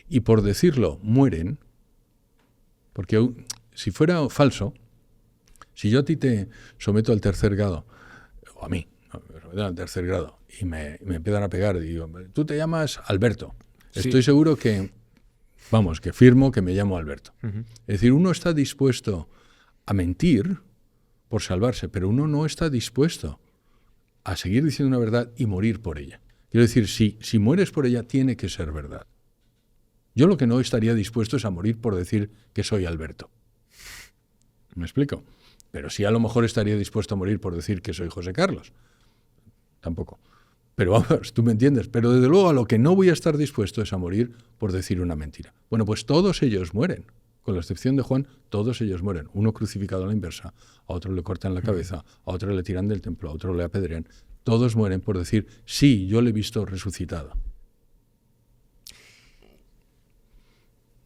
y por decirlo mueren, porque si fuera falso, si yo a ti te someto al tercer grado, o a mí, me someten al tercer grado, y me empiezan a pegar, y digo, tú te llamas Alberto, sí. Estoy seguro que, que firmo que me llamo Alberto. Uh-huh. Es decir, uno está dispuesto a mentir por salvarse, pero uno no está dispuesto a seguir diciendo una verdad y morir por ella. Quiero decir, si mueres por ella, tiene que ser verdad. Yo lo que no estaría dispuesto es a morir por decir que soy Alberto. ¿Me explico? Pero sí a lo mejor estaría dispuesto a morir por decir que soy José Carlos. Tampoco. Pero vamos, tú me entiendes. Pero desde luego a lo que no voy a estar dispuesto es a morir por decir una mentira. Bueno, pues todos ellos mueren. Con la excepción de Juan, todos ellos mueren. Uno crucificado a la inversa, a otro le cortan la cabeza, a otro le tiran del templo, a otro le apedrean. Todos mueren por decir, sí, yo le he visto resucitado.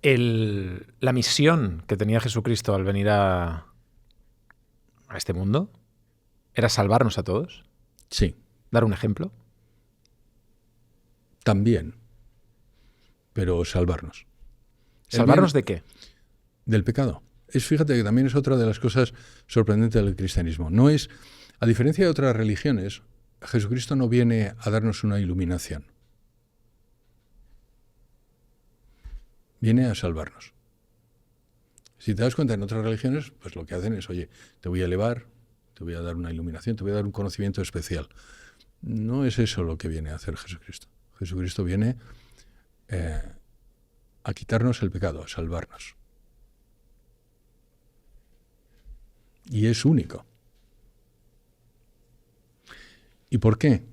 La misión que tenía Jesucristo al venir a este mundo era salvarnos a todos. Sí. ¿Dar un ejemplo? También. Pero salvarnos. ¿Salvarnos de qué? Del pecado. Fíjate que también es otra de las cosas sorprendentes del cristianismo. No es, a diferencia de otras religiones, Jesucristo no viene a darnos una iluminación. Viene a salvarnos. Si te das cuenta, en otras religiones, pues lo que hacen es, oye, te voy a elevar, te voy a dar una iluminación, te voy a dar un conocimiento especial. No es eso lo que viene a hacer Jesucristo. Jesucristo viene a quitarnos el pecado, a salvarnos. Y es único. ¿Y por qué?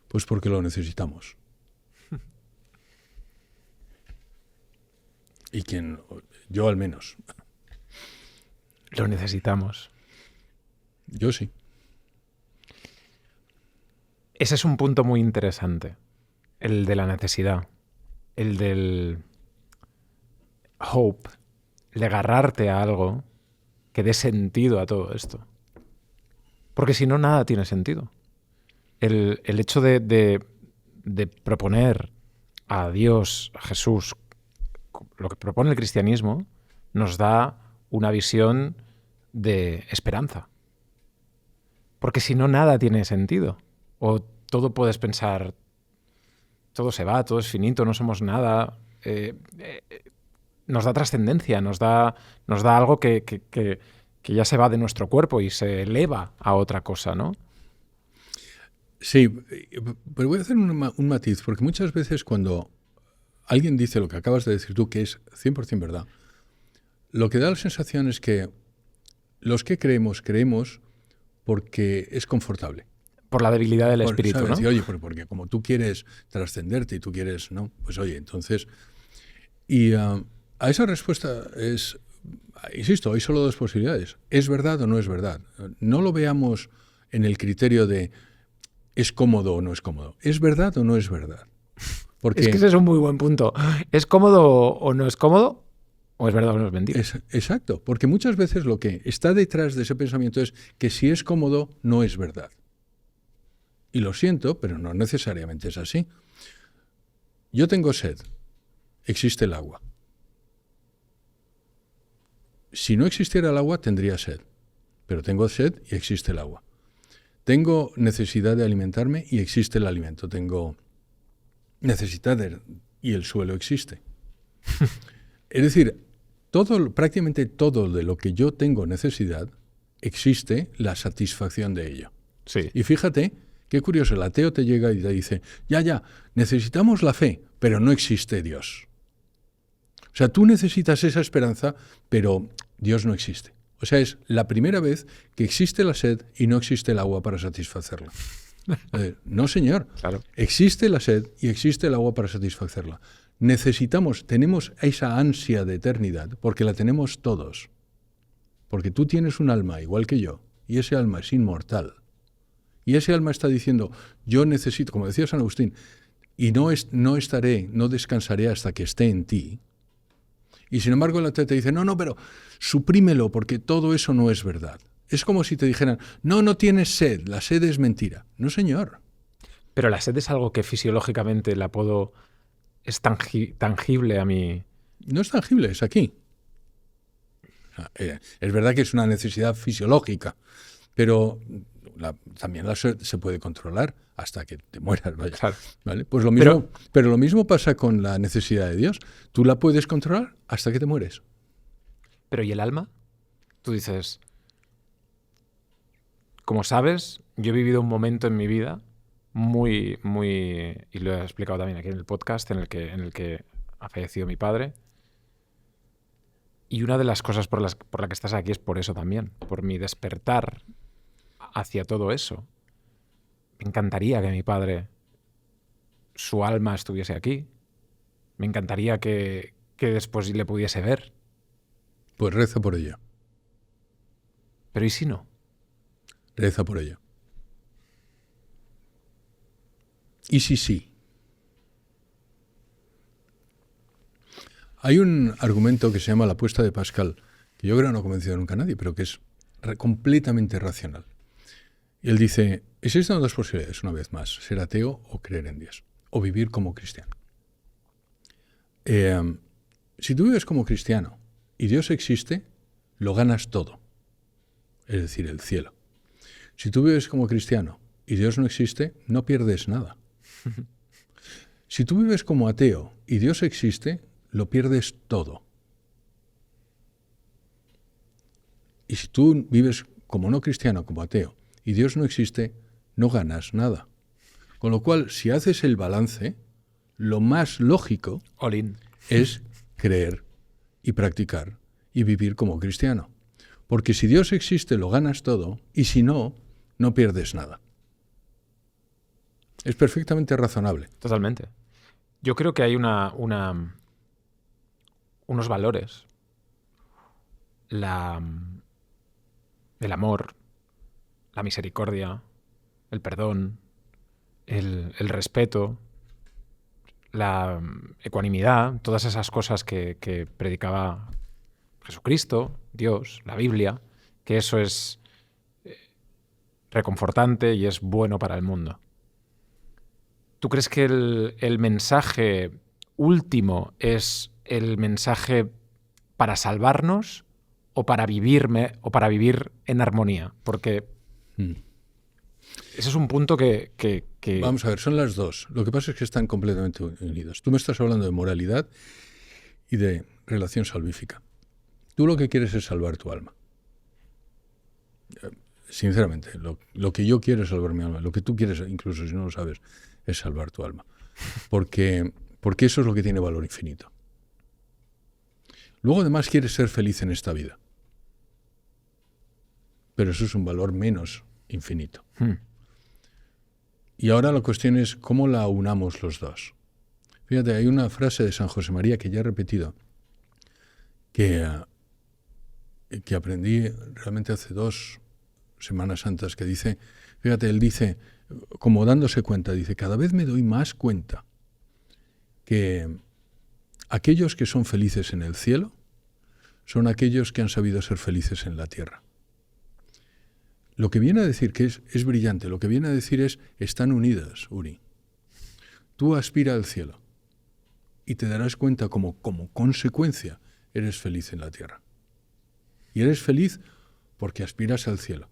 Pues porque lo necesitamos. Y yo al menos. Lo necesitamos. Yo sí. Ese es un punto muy interesante. El de la necesidad. El del hope. El de agarrarte a algo que dé sentido a todo esto. Porque si no, nada tiene sentido. El hecho de proponer a Dios, a Jesús, lo que propone el cristianismo, nos da una visión de esperanza. Porque si no, nada tiene sentido. O todo puedes pensar, todo se va, todo es finito, no somos nada. Nos da trascendencia, nos da algo que ya se va de nuestro cuerpo y se eleva a otra cosa, ¿no? Sí, pero voy a hacer un matiz, porque muchas veces cuando alguien dice lo que acabas de decir tú, que es 100% verdad, lo que da la sensación es que los que creemos porque es confortable. Por la debilidad del espíritu, ¿sabes? ¿no? Y, oye, porque como tú quieres trascenderte y tú quieres, ¿no? Pues oye, entonces... Y a esa respuesta es, insisto, hay solo dos posibilidades. ¿Es verdad o no es verdad? No lo veamos en el criterio de ¿es cómodo o no es cómodo? ¿Es verdad o no es verdad? Porque es que ese es un muy buen punto. ¿Es cómodo o no es cómodo? ¿O es verdad o no es mentira? Exacto, porque muchas veces lo que está detrás de ese pensamiento es que si es cómodo, no es verdad. Y lo siento, pero no necesariamente es así. Yo tengo sed, existe el agua. Si no existiera el agua, tendría sed, pero tengo sed y existe el agua. Tengo necesidad de alimentarme y existe el alimento. Tengo necesidad y el suelo existe. Es decir, prácticamente todo de lo que yo tengo necesidad, existe la satisfacción de ello. Sí. Y fíjate, qué curioso, el ateo te llega y te dice, ya, necesitamos la fe, pero no existe Dios. O sea, tú necesitas esa esperanza, pero Dios no existe. O sea, es la primera vez que existe la sed y no existe el agua para satisfacerla. No, señor. Claro. Existe la sed y existe el agua para satisfacerla. Tenemos esa ansia de eternidad porque la tenemos todos. Porque tú tienes un alma igual que yo y ese alma es inmortal. Y ese alma está diciendo, yo necesito, como decía San Agustín, y no descansaré hasta que esté en ti. Y sin embargo el ateo te dice, no, pero suprímelo porque todo eso no es verdad. Es como si te dijeran, no tienes sed, la sed es mentira. No, señor. Pero la sed es algo que fisiológicamente es tangible a mí. No es tangible, es aquí. Es verdad que es una necesidad fisiológica, pero también la sed se puede controlar hasta que te mueras. Vaya. Claro. ¿Vale? Pues lo mismo, pero lo mismo pasa con la necesidad de Dios. Tú la puedes controlar hasta que te mueres. Pero ¿y el alma? Tú dices, como sabes, yo he vivido un momento en mi vida muy, y lo he explicado también aquí en el podcast, en el que ha fallecido mi padre. Y una de las cosas por la que estás aquí es por eso también, por mi despertar hacia todo eso. Me encantaría que mi padre, su alma estuviese aquí. Me encantaría que después le pudiese ver. Pues reza por ello. Pero ¿y si no? Reza por ello. ¿Y si sí? Hay un argumento que se llama la apuesta de Pascal, que yo creo no ha convencido nunca a nadie, pero que es completamente racional. Y él dice, existen dos posibilidades, una vez más, ser ateo o creer en Dios, o vivir como cristiano. Si tú vives como cristiano y Dios existe, lo ganas todo, es decir, el cielo. Si tú vives como cristiano y Dios no existe, no pierdes nada. Si tú vives como ateo y Dios existe, lo pierdes todo. Y si tú vives como no cristiano, como ateo, y Dios no existe, no ganas nada. Con lo cual, si haces el balance, lo más lógico es creer y practicar y vivir como cristiano. Porque si Dios existe, lo ganas todo, y si no, no pierdes nada. Es perfectamente razonable. Totalmente. Yo creo que hay unos valores. El amor, la misericordia, el perdón, el respeto, la ecuanimidad, todas esas cosas que predicaba Jesucristo, Dios, la Biblia, que eso es reconfortante y es bueno para el mundo. ¿Tú crees que el mensaje último es el mensaje para salvarnos o para vivir en armonía? Porque ese es un punto que... Vamos a ver, son las dos. Lo que pasa es que están completamente unidos. Tú me estás hablando de moralidad y de relación salvífica. Tú lo que quieres es salvar tu alma. Sinceramente, lo que yo quiero es salvar mi alma. Lo que tú quieres, incluso si no lo sabes, es salvar tu alma. Porque eso es lo que tiene valor infinito. Luego además quieres ser feliz en esta vida. Pero eso es un valor menos infinito. Y ahora la cuestión es cómo la unamos los dos. Fíjate, hay una frase de San José María que ya he repetido, que aprendí realmente hace 2 Semanas Santas, que dice, fíjate, él dice, como dándose cuenta, dice, cada vez me doy más cuenta que aquellos que son felices en el cielo son aquellos que han sabido ser felices en la tierra. Lo que viene a decir, que es brillante, lo que viene a decir es, están unidas, Uri. Tú aspira al cielo y te darás cuenta como consecuencia eres feliz en la tierra. Y eres feliz porque aspiras al cielo,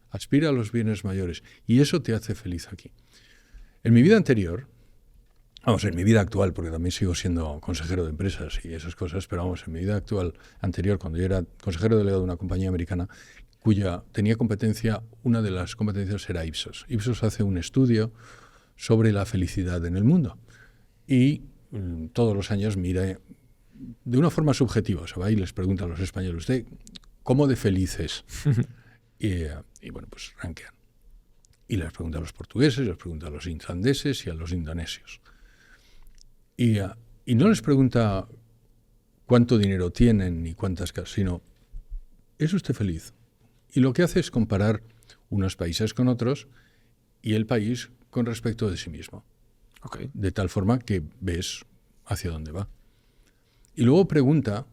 aspira a los bienes mayores y eso te hace feliz aquí. En mi vida anterior, en mi vida actual, porque también sigo siendo consejero de empresas y esas cosas, pero en mi vida anterior, cuando yo era consejero delegado de una compañía americana, cuya tenía competencia, una de las competencias era Ipsos. Ipsos hace un estudio sobre la felicidad en el mundo y todos los años mira de una forma subjetiva, va y les pregunta a los españoles, ¿usted cómo de feliz es? y bueno, pues rankean. Y les pregunta a los portugueses, les pregunta a los islandeses y a los indonesios. Y no les pregunta cuánto dinero tienen ni cuántas casas, sino, ¿es usted feliz? Y lo que hace es comparar unos países con otros y el país con respecto de sí mismo. Okay. De tal forma que ves hacia dónde va. Y luego pregunta,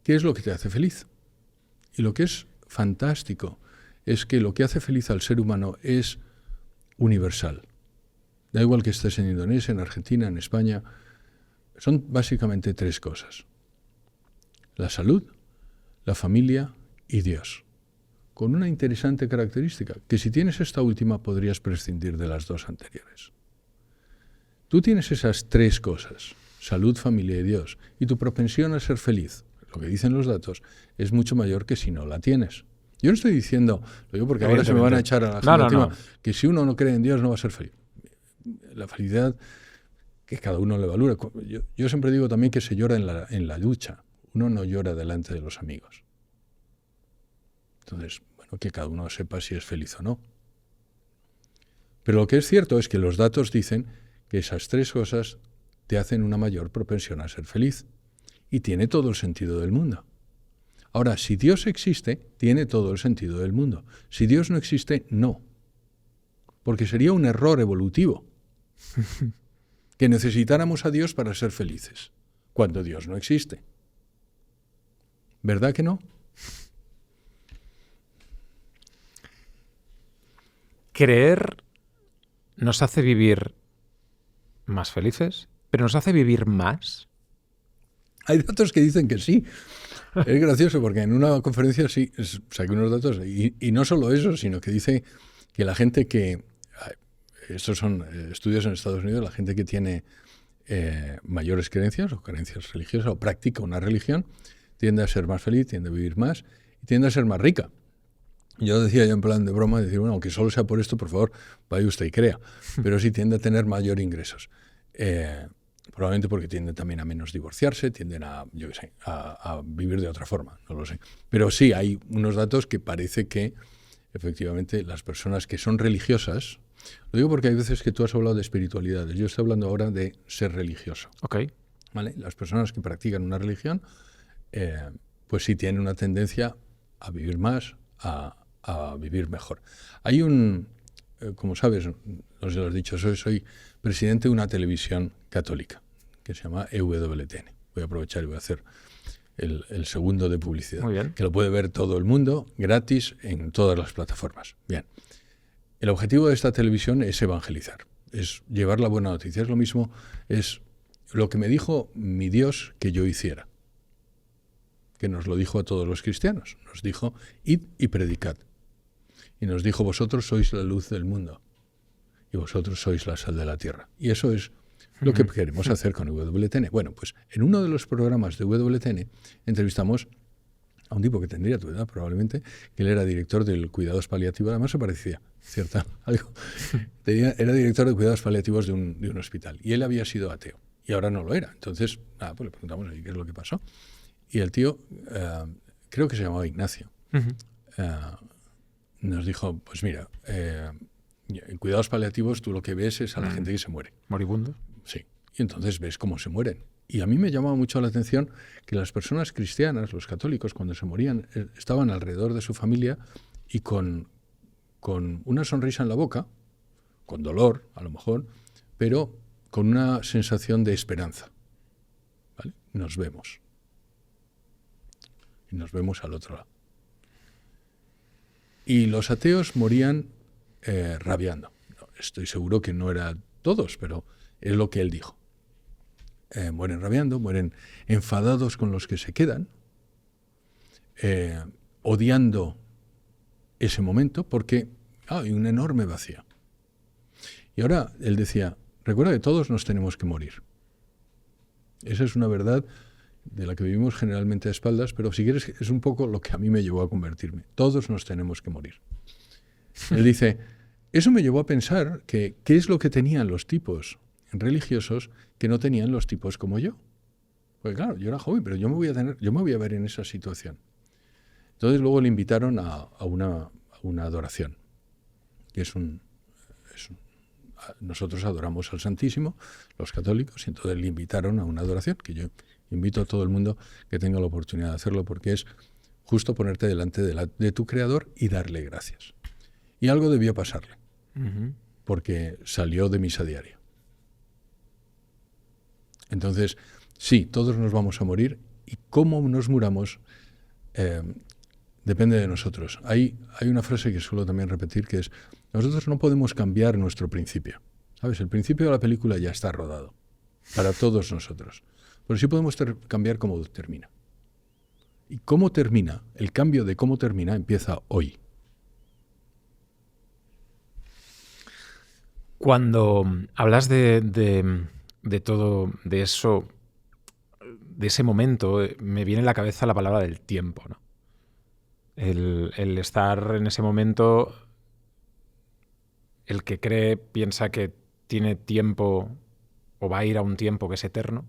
¿qué es lo que te hace feliz? Y lo que es fantástico es que lo que hace feliz al ser humano es universal. Da igual que estés en Indonesia, en Argentina, en España. Son básicamente 3 cosas. La salud, la familia y Dios. Con una interesante característica, que si tienes esta última podrías prescindir de las 2 anteriores. Tú tienes esas 3 cosas, salud, familia y Dios, y tu propensión a ser feliz, lo que dicen los datos, es mucho mayor que si no la tienes. Yo no estoy diciendo, lo digo porque ahora se me van a echar a la gente encima, que si uno no cree en Dios no va a ser feliz. La felicidad que cada uno le valora. Yo siempre digo también que se llora en la ducha, uno no llora delante de los amigos. Entonces, bueno, que cada uno sepa si es feliz o no. Pero lo que es cierto es que los datos dicen que esas 3 cosas te hacen una mayor propensión a ser feliz. Y tiene todo el sentido del mundo. Ahora, si Dios existe, tiene todo el sentido del mundo. Si Dios no existe, no. Porque sería un error evolutivo que necesitáramos a Dios para ser felices, cuando Dios no existe. ¿Verdad que no? Creer nos hace vivir más felices, pero nos hace vivir más. Hay datos que dicen que sí. Es gracioso porque en una conferencia sí saqué unos datos y no solo eso, sino que dice que la gente que, estos son estudios en Estados Unidos, la gente que tiene mayores creencias o creencias religiosas o practica una religión, tiende a ser más feliz, tiende a vivir más y tiende a ser más rica. Yo decía en plan de broma, decir, bueno, aunque solo sea por esto, por favor, vaya usted y crea. Pero sí tiende a tener mayor ingresos. Probablemente porque tienden también a menos divorciarse, tienden a, yo qué sé, a vivir de otra forma, no lo sé. Pero sí, hay unos datos que parece que, efectivamente, las personas que son religiosas, lo digo porque hay veces que tú has hablado de espiritualidades, yo estoy hablando ahora de ser religioso. Okay. ¿Vale? Las personas que practican una religión, pues sí tienen una tendencia a vivir más, a vivir mejor. Hay como sabes, no sé si lo has dicho, soy presidente de una televisión católica que se llama EWTN. Voy a aprovechar y voy a hacer el segundo de publicidad. Muy bien. Que lo puede ver todo el mundo, gratis, en todas las plataformas. Bien. El objetivo de esta televisión es evangelizar, es llevar la buena noticia. Es lo mismo, es lo que me dijo mi Dios que yo hiciera, que nos lo dijo a todos los cristianos. Nos dijo, id y predicad. Y nos dijo, vosotros sois la luz del mundo y vosotros sois la sal de la tierra. Y eso es lo que queremos hacer con EWTN. Bueno, pues en uno de los programas de EWTN entrevistamos a un tipo que tendría tu edad probablemente, que él era director del cuidados paliativos, además se parecía, ¿cierto? Algo. Era director de cuidados paliativos de un hospital y él había sido ateo y ahora no lo era. Entonces, pues le preguntamos qué es lo que pasó. Y el tío, creo que se llamaba Ignacio, nos dijo, pues mira, en cuidados paliativos tú lo que ves es a la gente que se muere. ¿Moribundo? Sí. Y entonces ves cómo se mueren. Y a mí me llamaba mucho la atención que las personas cristianas, los católicos, cuando se morían, estaban alrededor de su familia y con una sonrisa en la boca, con dolor a lo mejor, pero con una sensación de esperanza. ¿Vale? Nos vemos. Y nos vemos al otro lado. Y los ateos morían rabiando. Estoy seguro que no eran todos, pero es lo que él dijo. Mueren rabiando, mueren enfadados con los que se quedan, odiando ese momento porque hay un enorme vacío. Y ahora él decía, recuerda que todos nos tenemos que morir. Esa es una verdad de la que vivimos generalmente a espaldas, pero si quieres es un poco lo que a mí me llevó a convertirme. Todos nos tenemos que morir. Él dice, eso me llevó a pensar que qué es lo que tenían los tipos religiosos que no tenían los tipos como yo. Pues claro, yo era joven, pero yo me voy a ver en esa situación. Entonces luego le invitaron a una adoración, que nosotros adoramos al Santísimo, los católicos, y entonces le invitaron a una adoración, que yo invito a todo el mundo que tenga la oportunidad de hacerlo, porque es justo ponerte delante de tu Creador y darle gracias. Y algo debió pasarle, porque salió de misa diaria. Entonces, sí, todos nos vamos a morir, y cómo nos muramos depende de nosotros. Hay una frase que suelo también repetir, que es, nosotros no podemos cambiar nuestro principio. ¿Sabes? El principio de la película ya está rodado, para todos nosotros. Pero sí podemos cambiar cómo termina. Y cómo termina, el cambio de cómo termina empieza hoy. Cuando hablas de todo, de eso, de ese momento, me viene a la cabeza la palabra del tiempo, ¿no? El estar en ese momento, el que cree piensa que tiene tiempo o va a ir a un tiempo que es eterno,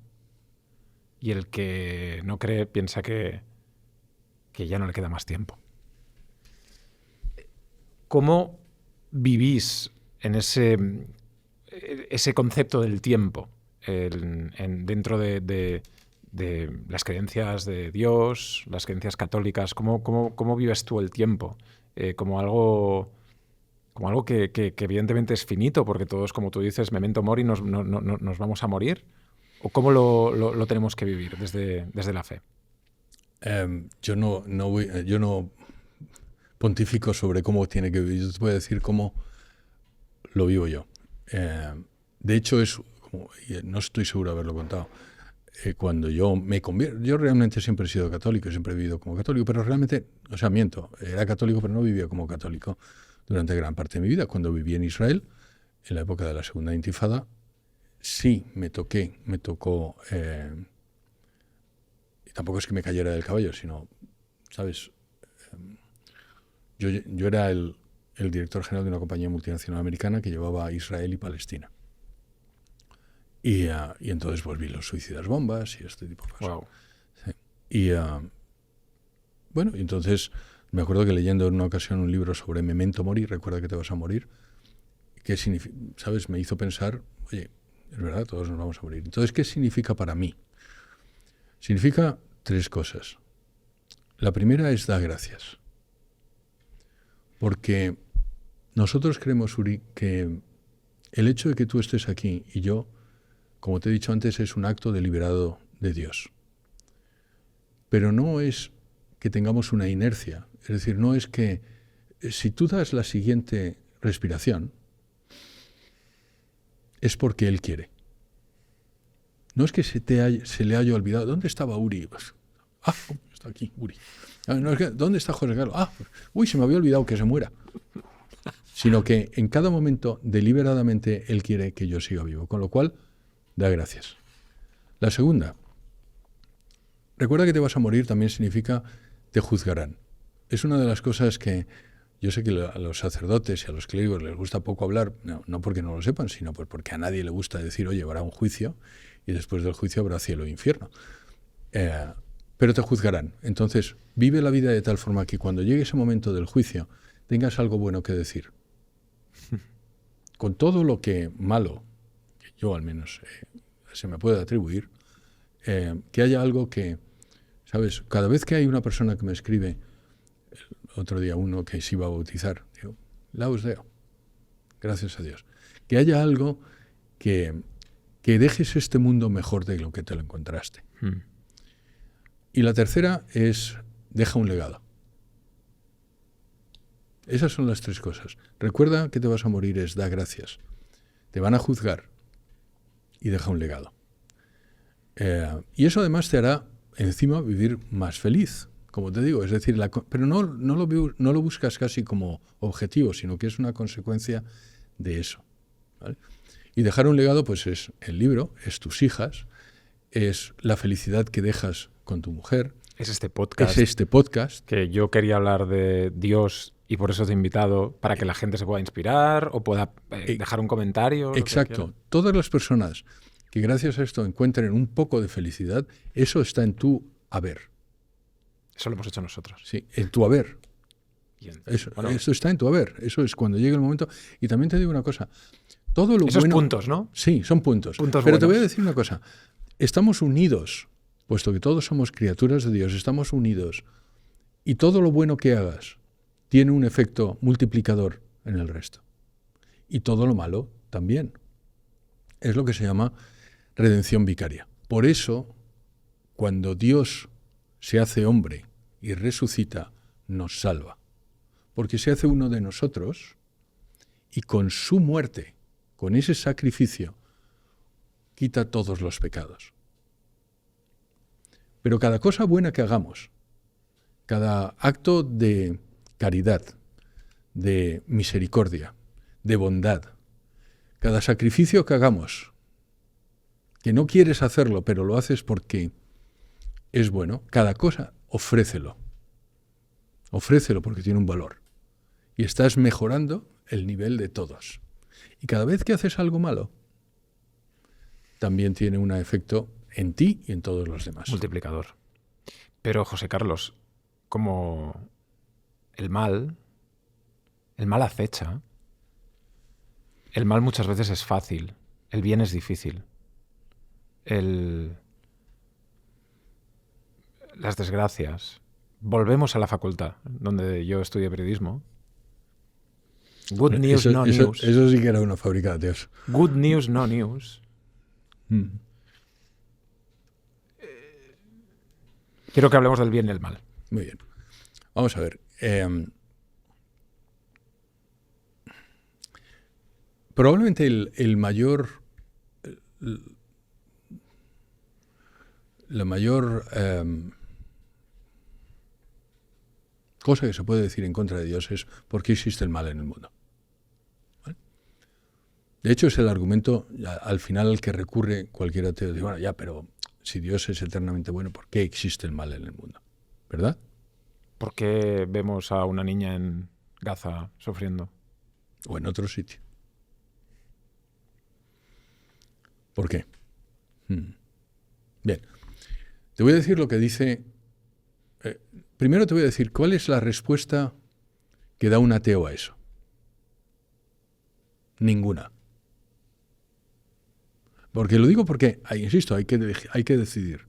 y el que no cree piensa que ya no le queda más tiempo. ¿Cómo vivís en ese concepto del tiempo dentro de las creencias de Dios, las creencias católicas? ¿Cómo vives tú el tiempo? Como algo que evidentemente es finito, porque todos, como tú dices, memento mori, nos vamos a morir. ¿O cómo lo tenemos que vivir desde la fe? Yo no pontifico sobre cómo tiene que vivir. Yo te voy a decir cómo lo vivo yo. De hecho, no estoy seguro de haberlo contado. Cuando yo me convierto, yo realmente siempre he sido católico, siempre he vivido como católico, pero realmente, miento, era católico, pero no vivía como católico durante gran parte de mi vida. Cuando viví en Israel, en la época de la Segunda Intifada, sí me tocó, y tampoco es que me cayera del caballo, sino, ¿sabes? Yo era el director general de una compañía multinacional americana que llevaba a Israel y Palestina. Y entonces volví los suicidas bombas y este tipo de cosas. Wow. Sí. Y entonces me acuerdo que leyendo en una ocasión un libro sobre memento mori, recuerda que te vas a morir, que ¿sabes? Me hizo pensar, oye, es verdad, todos nos vamos a morir. Entonces, ¿qué significa para mí? Significa 3 cosas. La primera es dar gracias. Porque nosotros creemos, Uri, que el hecho de que tú estés aquí y yo, como te he dicho antes, es un acto deliberado de Dios. Pero no es que tengamos una inercia. Es decir, no es que si tú das la siguiente respiración, es porque Él quiere. No es que se le haya olvidado. ¿Dónde estaba Uri? Está aquí, Uri. No, es que, ¿dónde está José Carlos? Se me había olvidado que se muera. Sino que en cada momento, deliberadamente, Él quiere que yo siga vivo. Con lo cual, da gracias. La segunda, recuerda que te vas a morir también significa te juzgarán. Es una de las cosas que yo sé que a los sacerdotes y a los clérigos les gusta poco hablar, no porque no lo sepan, sino porque a nadie le gusta decir, oye, habrá un juicio y después del juicio habrá cielo e infierno. Pero pero te juzgarán. Entonces, vive la vida de tal forma que cuando llegue ese momento del juicio tengas algo bueno que decir. Con todo lo que malo, que yo al menos se me puede atribuir, que haya algo que, ¿sabes? Cada vez que hay una persona que me escribe, el otro día uno que se iba a bautizar, digo, Laus Deo, gracias a Dios. Que haya algo que dejes este mundo mejor de lo que te lo encontraste. Y la tercera es, deja un legado. Esas son las tres cosas. Recuerda que te vas a morir, da gracias. Te van a juzgar y deja un legado. Y eso además te hará encima vivir más feliz, como te digo. Es decir, pero no lo buscas casi como objetivo, sino que es una consecuencia de eso, ¿vale? Y dejar un legado, pues es el libro, es tus hijas, es la felicidad que dejas con tu mujer. Es este podcast. Es este podcast. Que yo quería hablar de Dios y por eso te he invitado, para que la gente se pueda inspirar o pueda dejar un comentario. Exacto. Todas las personas que gracias a esto encuentren un poco de felicidad, eso está en tu haber. Eso lo hemos hecho nosotros. Sí, en tu haber. Eso está en tu haber. Eso es cuando llegue el momento. Y también te digo una cosa. Todo lo esos bueno, puntos, ¿no? Sí, son puntos. Pero buenos. Te voy a decir una cosa. Estamos unidos, puesto que todos somos criaturas de Dios, estamos unidos. Y todo lo bueno que hagas tiene un efecto multiplicador en el resto. Y todo lo malo también. Es lo que se llama redención vicaria. Por eso, cuando Dios se hace hombre y resucita, nos salva. Porque se hace uno de nosotros y con su muerte, con ese sacrificio, quita todos los pecados. Pero cada cosa buena que hagamos, cada acto de caridad, de misericordia, de bondad, cada sacrificio que hagamos, que no quieres hacerlo, pero lo haces porque es bueno, cada cosa, ofrécelo. Ofrécelo porque tiene un valor. Y estás mejorando el nivel de todos. Y cada vez que haces algo malo, también tiene un efecto en ti y en todos los demás. Multiplicador. Pero, José Carlos, como el mal acecha, el mal muchas veces es fácil, el bien es difícil. Las desgracias. Volvemos a la facultad, donde yo estudié periodismo. Good news, no news. Eso sí que era una fábrica de ateos. Good news, no news. Quiero que hablemos del bien y el mal. Muy bien. Vamos a ver. Probablemente la mayor cosa que se puede decir en contra de Dios es ¿por qué existe el mal en el mundo? ¿Vale? De hecho, es el argumento al final al que recurre cualquier ateo. Dice, bueno, ya, pero si Dios es eternamente bueno, ¿por qué existe el mal en el mundo? ¿Verdad? ¿Por qué vemos a una niña en Gaza sufriendo? O en otro sitio. ¿Por qué? Bien. Te voy a decir lo que dice... primero te voy a decir cuál es la respuesta que da un ateo a eso. Ninguna. Porque lo digo porque, insisto, hay que decidir.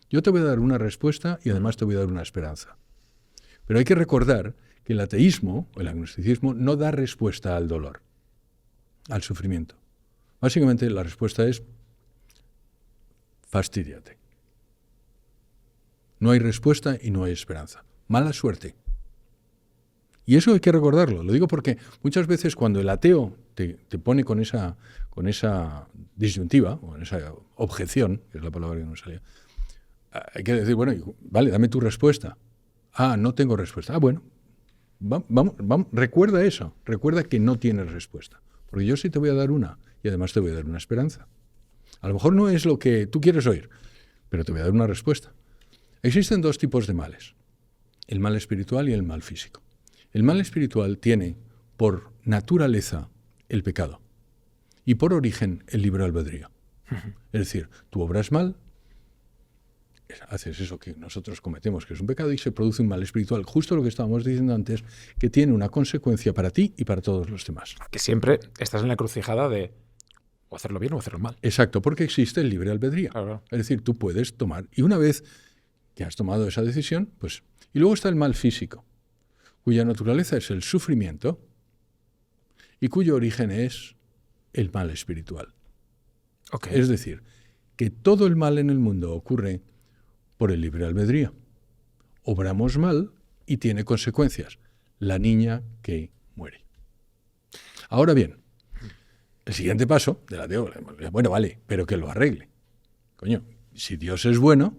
Yo te voy a dar una respuesta y además te voy a dar una esperanza. Pero hay que recordar que el ateísmo o el agnosticismo no da respuesta al dolor, al sufrimiento. Básicamente la respuesta es fastídiate. No hay respuesta y no hay esperanza. Mala suerte. Y eso hay que recordarlo. Lo digo porque muchas veces cuando el ateo te pone con esa disyuntiva, o con esa objeción, que es la palabra que no salía, hay que decir, bueno, vale, dame tu respuesta. Ah, no tengo respuesta. Ah, bueno, vamos, recuerda eso. Recuerda que no tienes respuesta. Porque yo sí te voy a dar una y además te voy a dar una esperanza. A lo mejor no es lo que tú quieres oír, pero te voy a dar una respuesta. Existen dos tipos de males, el mal espiritual y el mal físico. El mal espiritual tiene por naturaleza el pecado y por origen el libre albedrío. Es decir, tú obras mal, haces eso que nosotros cometemos, que es un pecado, y se produce un mal espiritual. Justo lo que estábamos diciendo antes, que tiene una consecuencia para ti y para todos los demás. Que siempre estás en la encrucijada de o hacerlo bien o hacerlo mal. Exacto, porque existe el libre albedrío. Claro. Es decir, tú puedes tomar. Y una vez que has tomado esa decisión, pues... Y luego está el mal físico, cuya naturaleza es el sufrimiento y cuyo origen es el mal espiritual. Okay. Es decir, que todo el mal en el mundo ocurre por el libre albedrío. Obramos mal y tiene consecuencias. La niña que muere. Ahora bien, el siguiente paso de la teoría, bueno, vale, pero que lo arregle. Coño, si Dios es bueno,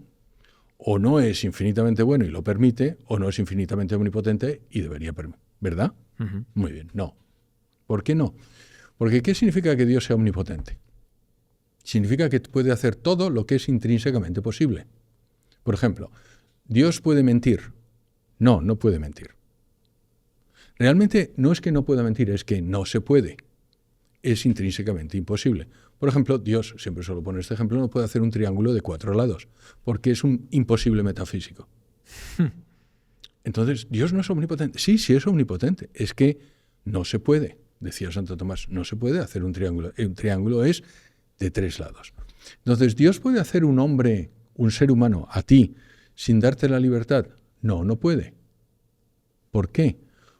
o no es infinitamente bueno y lo permite, o no es infinitamente omnipotente y debería permitir. ¿Verdad? Uh-huh. Muy bien, no. ¿Por qué no? Porque ¿qué significa que Dios sea omnipotente? Significa que puede hacer todo lo que es intrínsecamente posible. Por ejemplo, ¿Dios puede mentir? No, no puede mentir. Realmente no es que no pueda mentir, es que no se puede. Es intrínsecamente imposible. Por ejemplo, Dios, siempre suelo poner este ejemplo, no puede hacer un triángulo de 4 lados, porque es un imposible metafísico. Entonces, ¿Dios no es omnipotente? Sí, sí es omnipotente. Es que no se puede, decía Santo Tomás, no se puede hacer un triángulo. Un triángulo es de 3 lados. Entonces, ¿Dios puede hacer un hombre, un ser humano, a ti, sin darte la libertad? No, no puede. ¿Por qué?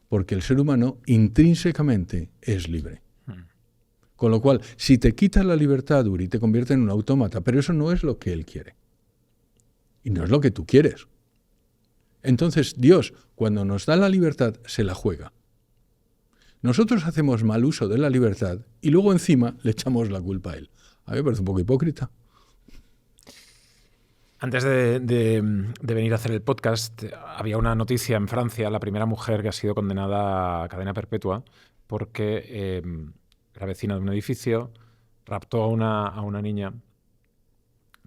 Porque el ser humano intrínsecamente es libre. Con lo cual, si te quita la libertad, Uri, te convierte en un autómata, pero eso no es lo que él quiere. Y no es lo que tú quieres. Entonces, Dios, cuando nos da la libertad, se la juega. Nosotros hacemos mal uso de la libertad y luego encima le echamos la culpa a él. A mí me parece un poco hipócrita. Antes de venir a hacer el podcast, había una noticia en Francia, la primera mujer que ha sido condenada a cadena perpetua porque era vecina de un edificio, raptó a una niña,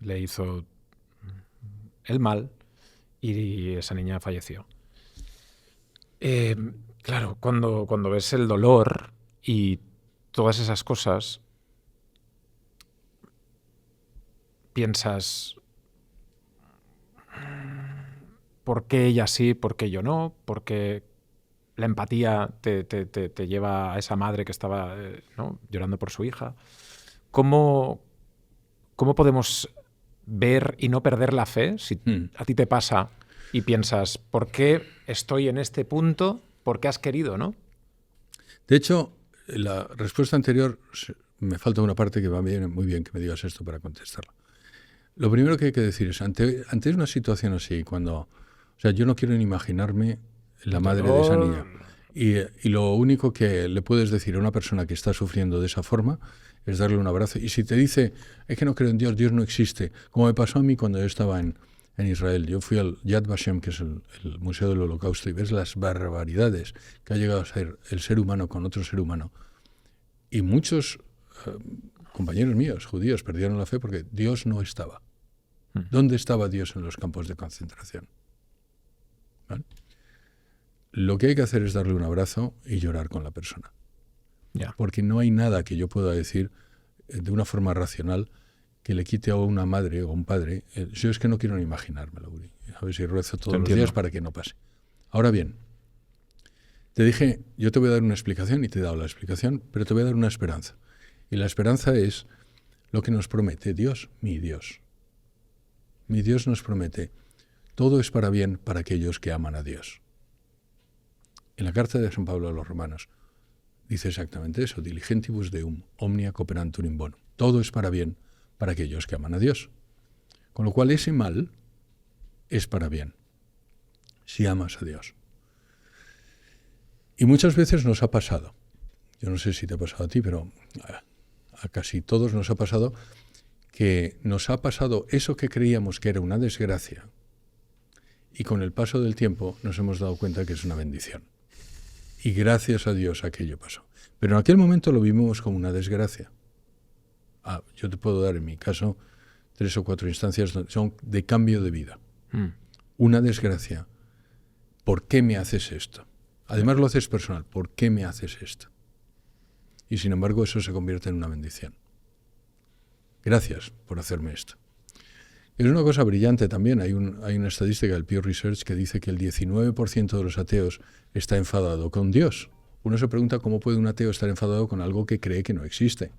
le hizo el mal y esa niña falleció. Claro, cuando ves el dolor y todas esas cosas, piensas, ¿por qué ella sí, por qué yo no? ¿Por qué la empatía te lleva a esa madre que estaba ¿no? llorando por su hija? ¿Cómo podemos ver y no perder la fe? Si a ti te pasa y piensas, ¿por qué estoy en este punto? ¿Por qué has querido, no? De hecho, la respuesta anterior, me falta una parte que va muy bien que me digas esto para contestarla. Lo primero que hay que decir es, ante una situación así, o sea, yo no quiero ni imaginarme la madre de esa niña. Y lo único que le puedes decir a una persona que está sufriendo de esa forma es darle un abrazo. Y si te dice, es que no creo en Dios, Dios no existe, como me pasó a mí cuando yo estaba en Israel. Yo fui al Yad Vashem, que es el Museo del Holocausto, y ves las barbaridades que ha llegado a ser el ser humano con otro ser humano. Y muchos compañeros míos, judíos, perdieron la fe porque Dios no estaba. ¿Dónde estaba Dios en los campos de concentración? ¿Vale? Lo que hay que hacer es darle un abrazo y llorar con la persona. Yeah. Porque no hay nada que yo pueda decir de una forma racional que le quite a una madre o a un padre. Yo es que no quiero ni imaginármelo, Uri. A ver si rezo todos los días para que no pase. Ahora bien, te dije, yo te voy a dar una explicación y te he dado la explicación, pero te voy a dar una esperanza. Y la esperanza es lo que nos promete Dios, mi Dios. Mi Dios nos promete, todo es para bien para aquellos que aman a Dios. En la carta de San Pablo a los Romanos dice exactamente eso, diligentibus deum, omnia cooperantur in bonum. Todo es para bien para aquellos que aman a Dios. Con lo cual ese mal es para bien, si amas a Dios. Y muchas veces nos ha pasado, yo no sé si te ha pasado a ti, pero a casi todos nos ha pasado, que nos ha pasado eso que creíamos que era una desgracia y con el paso del tiempo nos hemos dado cuenta que es una bendición. Y gracias a Dios aquello pasó. Pero en aquel momento lo vimos como una desgracia. Yo te puedo dar en mi caso 3 o 4 instancias son de cambio de vida. Una desgracia. ¿Por qué me haces esto? Además lo haces personal. ¿Por qué me haces esto? Y sin embargo eso se convierte en una bendición. Gracias por hacerme esto. Es una cosa brillante también. Hay una estadística del Pew Research que dice que el 19% de los ateos está enfadado con Dios. Uno se pregunta cómo puede un ateo estar enfadado con algo que cree que no existe.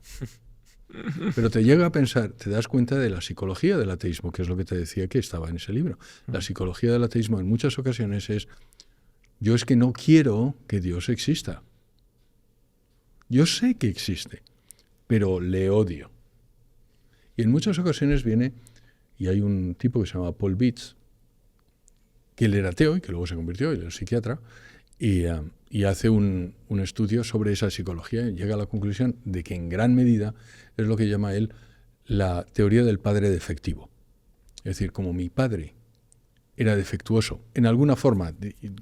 Pero te llega a pensar, te das cuenta de la psicología del ateísmo, que es lo que te decía que estaba en ese libro. La psicología del ateísmo en muchas ocasiones es, yo es que no quiero que Dios exista. Yo sé que existe, pero le odio. Y en muchas ocasiones viene, y hay un tipo que se llama Paul Beats, que él era ateo y que luego se convirtió, él era psiquiatra, y hace un estudio sobre esa psicología y llega a la conclusión de que en gran medida es lo que llama él la teoría del padre defectivo. Es decir, como mi padre era defectuoso en alguna forma,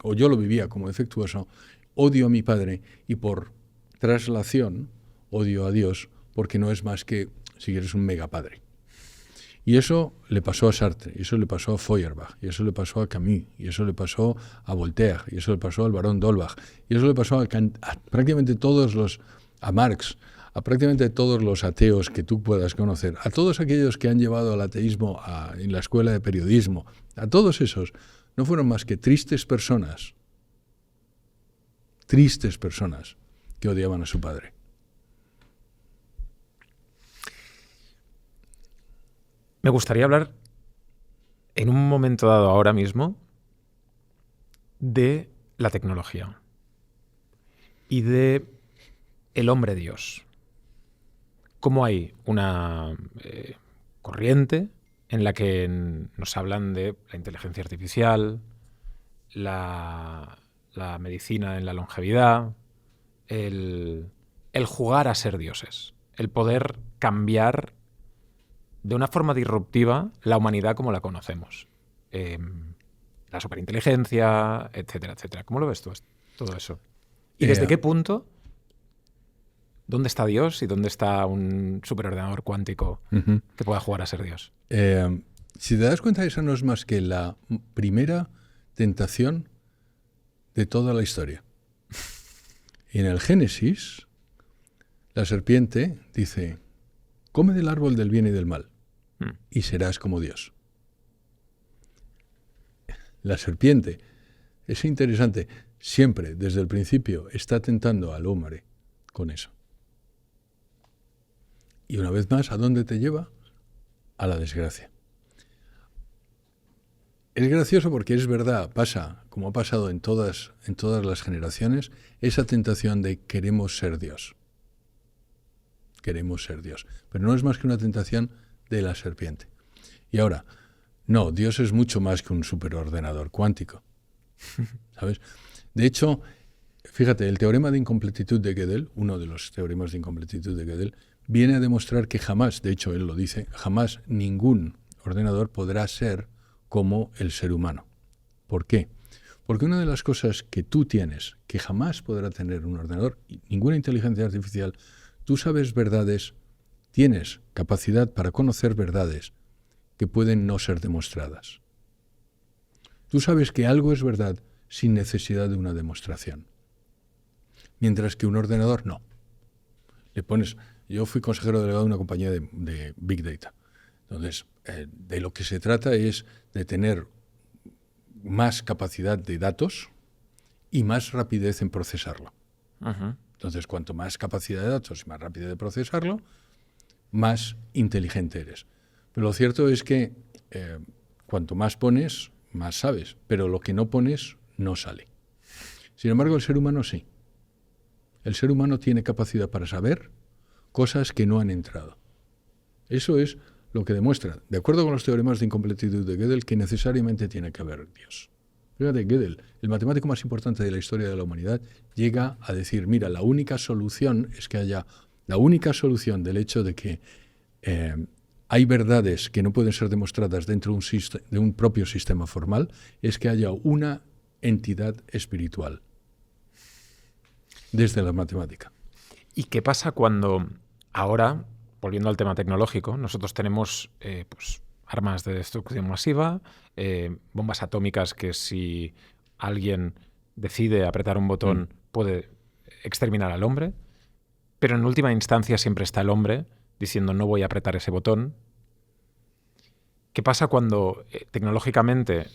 o yo lo vivía como defectuoso, odio a mi padre y por traslación odio a Dios porque no es más que, si quieres, un megapadre. Y eso le pasó a Sartre, y eso le pasó a Feuerbach, y eso le pasó a Camus, y eso le pasó a Voltaire, y eso le pasó al barón d'Holbach, y eso le pasó a prácticamente a Marx, a prácticamente todos los ateos que tú puedas conocer, a todos aquellos que han llevado al ateísmo en la escuela de periodismo, a todos esos, no fueron más que tristes personas que odiaban a su padre. Me gustaría hablar en un momento dado ahora mismo de la tecnología y de el hombre Dios. Cómo hay una corriente en la que nos hablan de la inteligencia artificial, la medicina en la longevidad, el jugar a ser dioses, el poder cambiar de una forma disruptiva la humanidad como la conocemos. La superinteligencia, etcétera, etcétera. ¿Cómo lo ves tú todo eso? ¿Y desde qué punto? ¿Dónde está Dios y dónde está un superordenador cuántico que pueda jugar a ser Dios? Si te das cuenta, esa no es más que la primera tentación de toda la historia. En el Génesis, la serpiente dice, come del árbol del bien y del mal y serás como Dios. La serpiente, es interesante, siempre, desde el principio, está tentando al hombre con eso. Y una vez más, ¿a dónde te lleva? A la desgracia. Es gracioso porque es verdad, pasa, como ha pasado en todas las generaciones, esa tentación de queremos ser Dios. Queremos ser Dios. Pero no es más que una tentación de la serpiente. Y ahora, no, Dios es mucho más que un superordenador cuántico. ¿Sabes? De hecho, fíjate, el teorema de incompletitud de Gödel, uno de los teoremas de incompletitud de Gödel, viene a demostrar que jamás, de hecho él lo dice, jamás ningún ordenador podrá ser como el ser humano. ¿Por qué? Porque una de las cosas que tú tienes, que jamás podrá tener un ordenador, y ninguna inteligencia artificial, tú sabes verdades, tienes capacidad para conocer verdades que pueden no ser demostradas. Tú sabes que algo es verdad sin necesidad de una demostración. Mientras que un ordenador no. Le pones... Yo fui consejero delegado de una compañía de Big Data. Entonces, de lo que se trata es de tener más capacidad de datos y más rapidez en procesarlo. Uh-huh. Entonces, cuanto más capacidad de datos y más rapidez de procesarlo, más inteligente eres. Pero lo cierto es que cuanto más pones, más sabes. Pero lo que no pones, no sale. Sin embargo, el ser humano sí. El ser humano tiene capacidad para saber cosas que no han entrado. Eso es lo que demuestra, de acuerdo con los teoremas de incompletitud de Gödel, que necesariamente tiene que haber Dios. Fíjate, Gödel, el matemático más importante de la historia de la humanidad, llega a decir, mira, la única solución es que haya, la única solución del hecho de que hay verdades que no pueden ser demostradas dentro de un propio sistema formal, es que haya una entidad espiritual desde la matemática. ¿Y qué pasa cuando ahora, volviendo al tema tecnológico, nosotros tenemos armas de destrucción masiva, bombas atómicas que si alguien decide apretar un botón puede exterminar al hombre, pero en última instancia siempre está el hombre diciendo no voy a apretar ese botón? ¿Qué pasa cuando tecnológicamente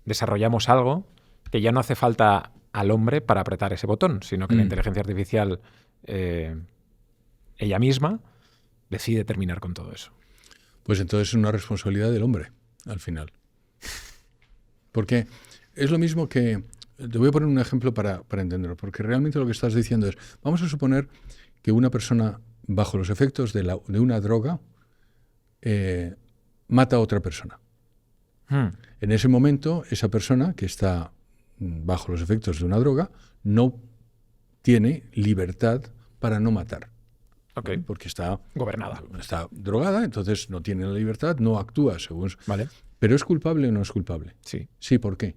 desarrollamos algo que ya no hace falta al hombre para apretar ese botón, sino que la inteligencia artificial ella misma decide terminar con todo eso? Pues entonces es una responsabilidad del hombre, al final. Porque es lo mismo que... Te voy a poner un ejemplo para entenderlo, porque realmente lo que estás diciendo es, vamos a suponer que una persona bajo los efectos de una droga mata a otra persona. En ese momento, esa persona que está bajo los efectos de una droga no tiene libertad para no matar. Okay. Porque está gobernada. Está drogada, entonces no tiene la libertad, no actúa según... Vale. ¿Pero es culpable o no es culpable? Sí. Sí, ¿por qué?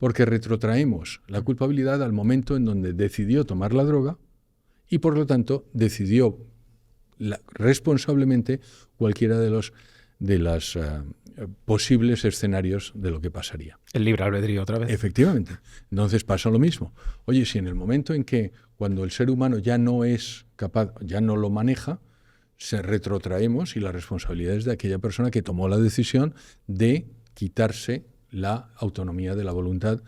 Porque retrotraemos la culpabilidad al momento en donde decidió tomar la droga y, por lo tanto, decidió responsablemente cualquiera de los posibles escenarios de lo que pasaría. El libre albedrío otra vez. Efectivamente. Entonces pasa lo mismo. Oye, si en el momento en que cuando el ser humano ya no es capaz, ya no lo maneja, se retrotraemos y la responsabilidad es de aquella persona que tomó la decisión de quitarse la autonomía de la voluntad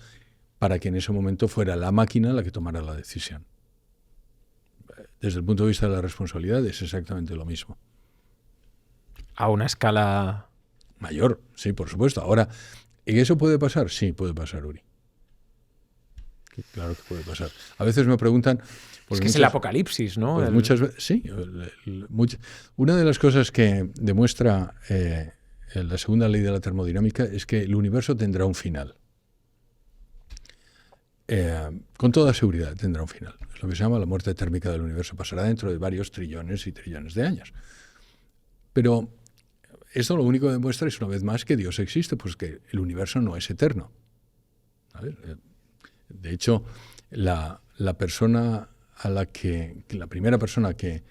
para que en ese momento fuera la máquina la que tomara la decisión. Desde el punto de vista de la responsabilidad es exactamente lo mismo. A una escala... mayor, sí, por supuesto. Ahora, ¿y eso puede pasar? Sí, puede pasar, Uri. Claro que puede pasar. A veces me preguntan... Es que es el apocalipsis, ¿no? Pues muchas veces, sí. Una de las cosas que demuestra la segunda ley de la termodinámica es que el universo tendrá un final. Con toda seguridad tendrá un final. Es lo que se llama la muerte térmica del universo. Pasará dentro de varios trillones y trillones de años. Pero esto lo único que demuestra es, una vez más, que Dios existe, pues que el universo no es eterno. ¿Vale? De hecho, la persona la primera persona que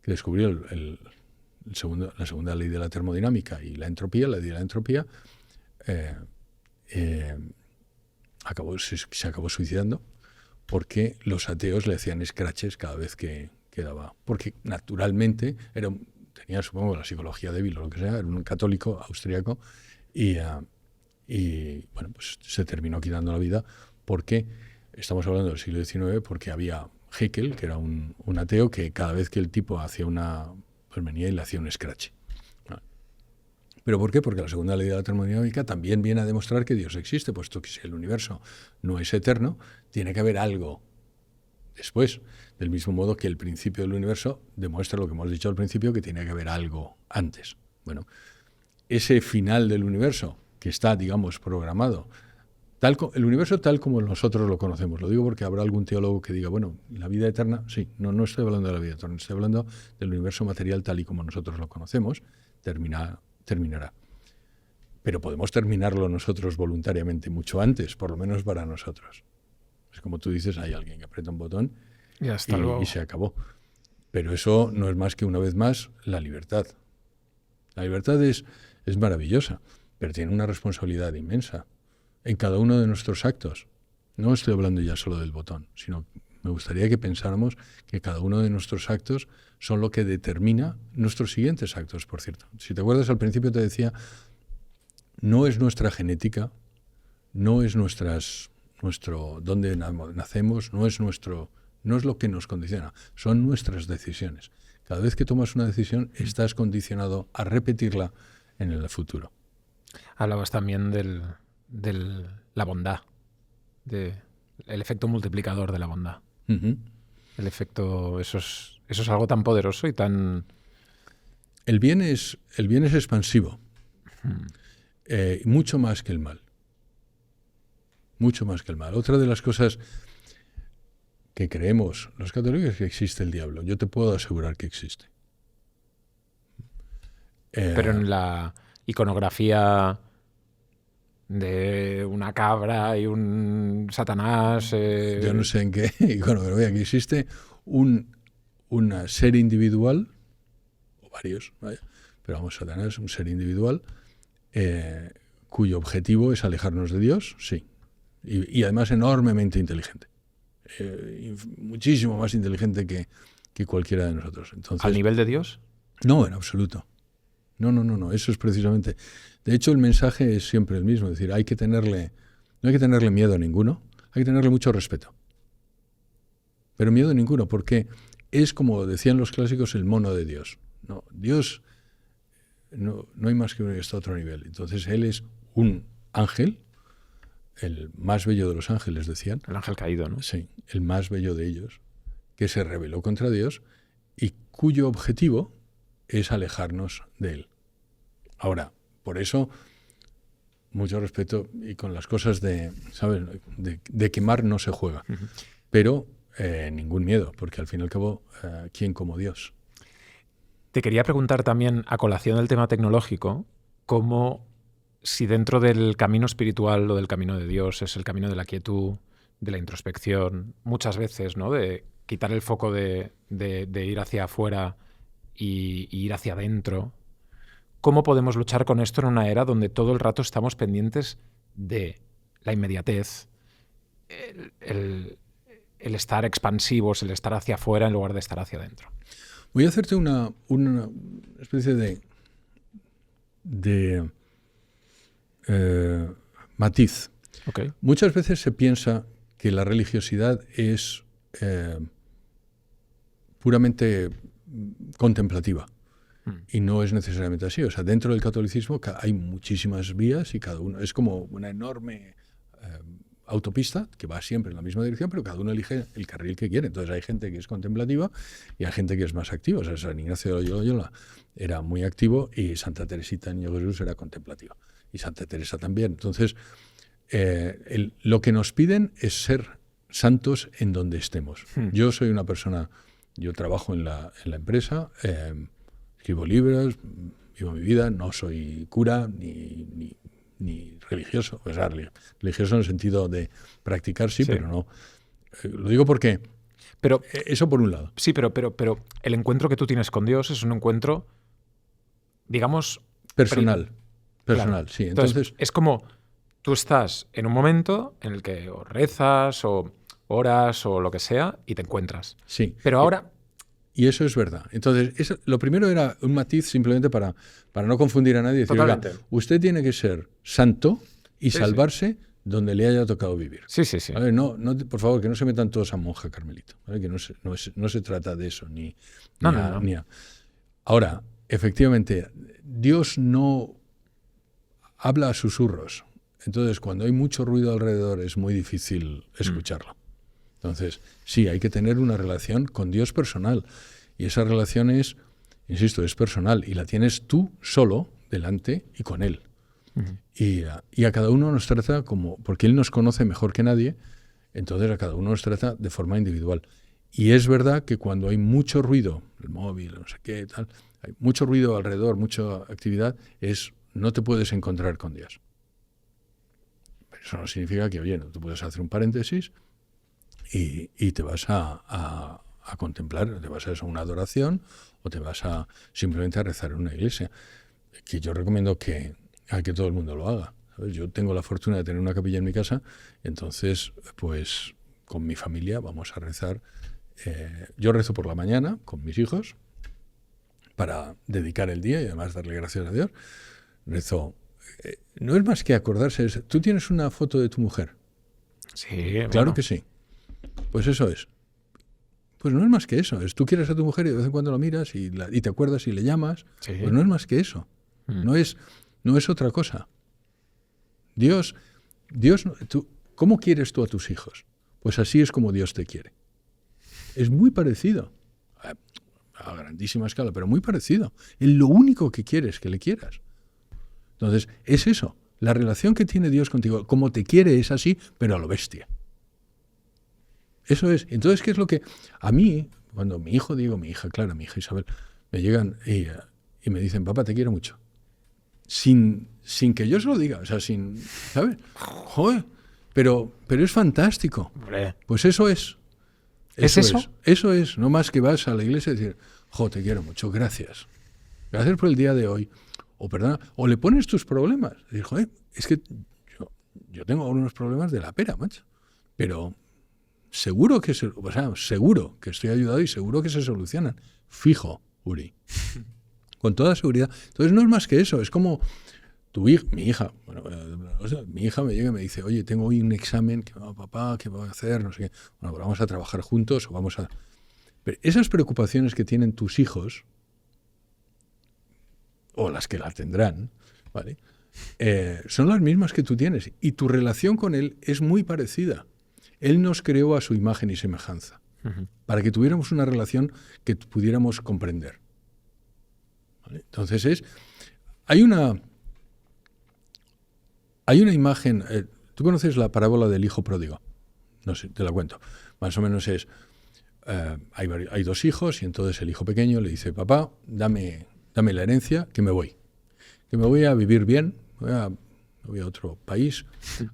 descubrió la segunda ley de la termodinámica y la entropía, la ley de la entropía, se acabó suicidando porque los ateos le hacían escraches cada vez que daba. Porque naturalmente tenía, supongo, la psicología débil o lo que sea, era un católico austriaco y bueno, pues se terminó quitando la vida porque, estamos hablando del siglo XIX, porque había Haeckel, que era un ateo, que cada vez que el tipo hacía pues venía y le hacía un scratch. ¿Pero por qué? Porque la segunda ley de la termodinámica también viene a demostrar que Dios existe, puesto que si el universo no es eterno, tiene que haber algo después. Del mismo modo que el principio del universo demuestra lo que hemos dicho al principio, que tiene que haber algo antes. Bueno, ese final del universo, que está, digamos, programado, el universo tal como nosotros lo conocemos. Lo digo porque habrá algún teólogo que diga, bueno, la vida eterna, sí, no estoy hablando de la vida eterna, estoy hablando del universo material tal y como nosotros lo conocemos, terminará. Pero podemos terminarlo nosotros voluntariamente mucho antes, por lo menos para nosotros. Es como tú dices, hay alguien que aprieta un botón y se acabó. Pero eso no es más que, una vez más, la libertad. La libertad es maravillosa, pero tiene una responsabilidad inmensa en cada uno de nuestros actos. No estoy hablando ya solo del botón, sino me gustaría que pensáramos que cada uno de nuestros actos son lo que determina nuestros siguientes actos, por cierto. Si te acuerdas, al principio te decía, no es nuestra genética, no es nuestro dónde nacemos, no es lo que nos condiciona, son nuestras decisiones. Cada vez que tomas una decisión, estás condicionado a repetirla en el futuro. Hablabas también de la bondad, el efecto multiplicador de la bondad. Uh-huh. El efecto, eso es algo tan poderoso y tan... El bien es expansivo, mucho más que el mal. Mucho más que el mal. Otra de las cosas que creemos los católicos es que existe el diablo. Yo te puedo asegurar que existe. Pero en la iconografía de una cabra y un Satanás... Yo no sé en qué iconografía, que existe un ser individual, o varios, vaya, pero vamos, Satanás es un ser individual cuyo objetivo es alejarnos de Dios, sí, y además enormemente inteligente, muchísimo más inteligente que cualquiera de nosotros. Entonces, ¿al nivel de Dios? No, en absoluto. No, eso es precisamente. De hecho, el mensaje es siempre el mismo, es decir, no hay que tenerle miedo a ninguno, hay que tenerle mucho respeto. Pero miedo a ninguno, porque es, como decían los clásicos, el mono de Dios. No, Dios no hay más que uno que está a otro nivel. Entonces, Él es un ángel, el más bello de los ángeles, decían. El ángel caído, ¿no? Sí, el más bello de ellos, que se rebeló contra Dios y cuyo objetivo es alejarnos de Él. Ahora, por eso, mucho respeto, y con las cosas ¿sabes? De quemar no se juega. Uh-huh. Pero ningún miedo, porque al fin y al cabo, ¿quién como Dios? Te quería preguntar también, a colación del tema tecnológico, cómo, si dentro del camino espiritual o del camino de Dios es el camino de la quietud, de la introspección, muchas veces, ¿no? De quitar el foco de ir hacia afuera y ir hacia adentro. ¿Cómo podemos luchar con esto en una era donde todo el rato estamos pendientes de la inmediatez, el estar expansivos, el estar hacia afuera en lugar de estar hacia adentro? Voy a hacerte una especie de matiz. Okay. Muchas veces se piensa que la religiosidad es puramente contemplativa. Y no es necesariamente así. O sea, dentro del catolicismo hay muchísimas vías y cada uno es como una enorme autopista que va siempre en la misma dirección, pero cada uno elige el carril que quiere. Entonces hay gente que es contemplativa y hay gente que es más activa. O sea, San Ignacio de Loyola era muy activo y Santa Teresita Niño Jesús era contemplativa. Y Santa Teresa también. Entonces, lo que nos piden es ser santos en donde estemos. Yo soy una persona, yo trabajo en la empresa, escribo libros, vivo mi vida, no soy cura ni religioso. O sea, religioso en el sentido de practicar, sí. Pero no. Lo digo porque... Pero, eso por un lado. Sí, pero el encuentro que tú tienes con Dios es un encuentro, digamos... Personal, claro. Sí. Entonces, es como tú estás en un momento en el que o rezas o oras o lo que sea y te encuentras. Sí. Pero ahora... Y eso es verdad. Entonces, lo primero era un matiz simplemente para no confundir a nadie. Decir, oiga, usted tiene que ser santo y salvarse donde le haya tocado vivir. Sí. A ver, no, por favor, que no se metan todos a monja carmelita. ¿Vale? Que no se trata de eso. Ahora, efectivamente, Dios no habla a susurros. Entonces, cuando hay mucho ruido alrededor, es muy difícil escucharlo. Entonces, sí, hay que tener una relación con Dios personal. Y esa relación es, insisto, es personal. Y la tienes tú solo, delante y con Él. Uh-huh. Y a cada uno nos trata porque Él nos conoce mejor que nadie, entonces a cada uno nos trata de forma individual. Y es verdad que cuando hay mucho ruido, el móvil, no sé qué, tal, hay mucho ruido alrededor, mucha actividad, no te puedes encontrar con Dios. Pero eso no significa que, oye, no, tú puedes hacer un paréntesis y te vas a contemplar, te vas a una adoración o te vas simplemente a rezar en una iglesia, que yo recomiendo que todo el mundo lo haga. ¿Sabes? Yo tengo la fortuna de tener una capilla en mi casa, entonces, pues, con mi familia vamos a rezar. Yo rezo por la mañana con mis hijos para dedicar el día y además darle gracias a Dios. Rezo. No es más que acordarse. ¿Tú tienes una foto de tu mujer? Sí. Claro que sí. Pues eso es. Pues no es más que eso. Tú quieres a tu mujer y de vez en cuando lo miras y te acuerdas y le llamas. Sí. Pues no es más que eso. No es otra cosa. Dios, ¿cómo quieres tú a tus hijos? Pues así es como Dios te quiere. Es muy parecido. A grandísima escala, pero muy parecido. Lo único que quiere es que le quieras. Entonces, es eso. La relación que tiene Dios contigo, como te quiere, es así, pero a lo bestia. Eso es. Entonces, ¿qué es lo que... A mí, cuando mi hija Isabel, me llegan y me dicen, papá, te quiero mucho. Sin que yo se lo diga, o sea, ¿sabes? Joder, pero es fantástico. Hombre. Pues eso es. ¿Es eso? Eso es. No más que vas a la iglesia y decir, te quiero mucho, gracias. Gracias por el día de hoy. O perdona, o le pones tus problemas. Y dices, joder, es que yo tengo unos problemas de la pera, macho. Pero seguro que estoy ayudado y seguro que se solucionan. Fijo, Uri. con toda seguridad. Entonces no es más que eso, es como mi hija me llega y me dice, oye, tengo hoy un examen, papá, ¿qué voy a hacer? No sé qué. Bueno, pues vamos a trabajar juntos o vamos a... Pero esas preocupaciones que tienen tus hijos, o las que la tendrán, ¿vale? Son las mismas que tú tienes y tu relación con él es muy parecida. Él nos creó a su imagen y semejanza para que tuviéramos una relación que pudiéramos comprender, ¿vale? Entonces hay una imagen, tú conoces la parábola del hijo pródigo, no sé, te la cuento, más o menos es, hay dos hijos y entonces el hijo pequeño le dice, papá, dame la herencia que me voy a vivir bien, me voy a otro país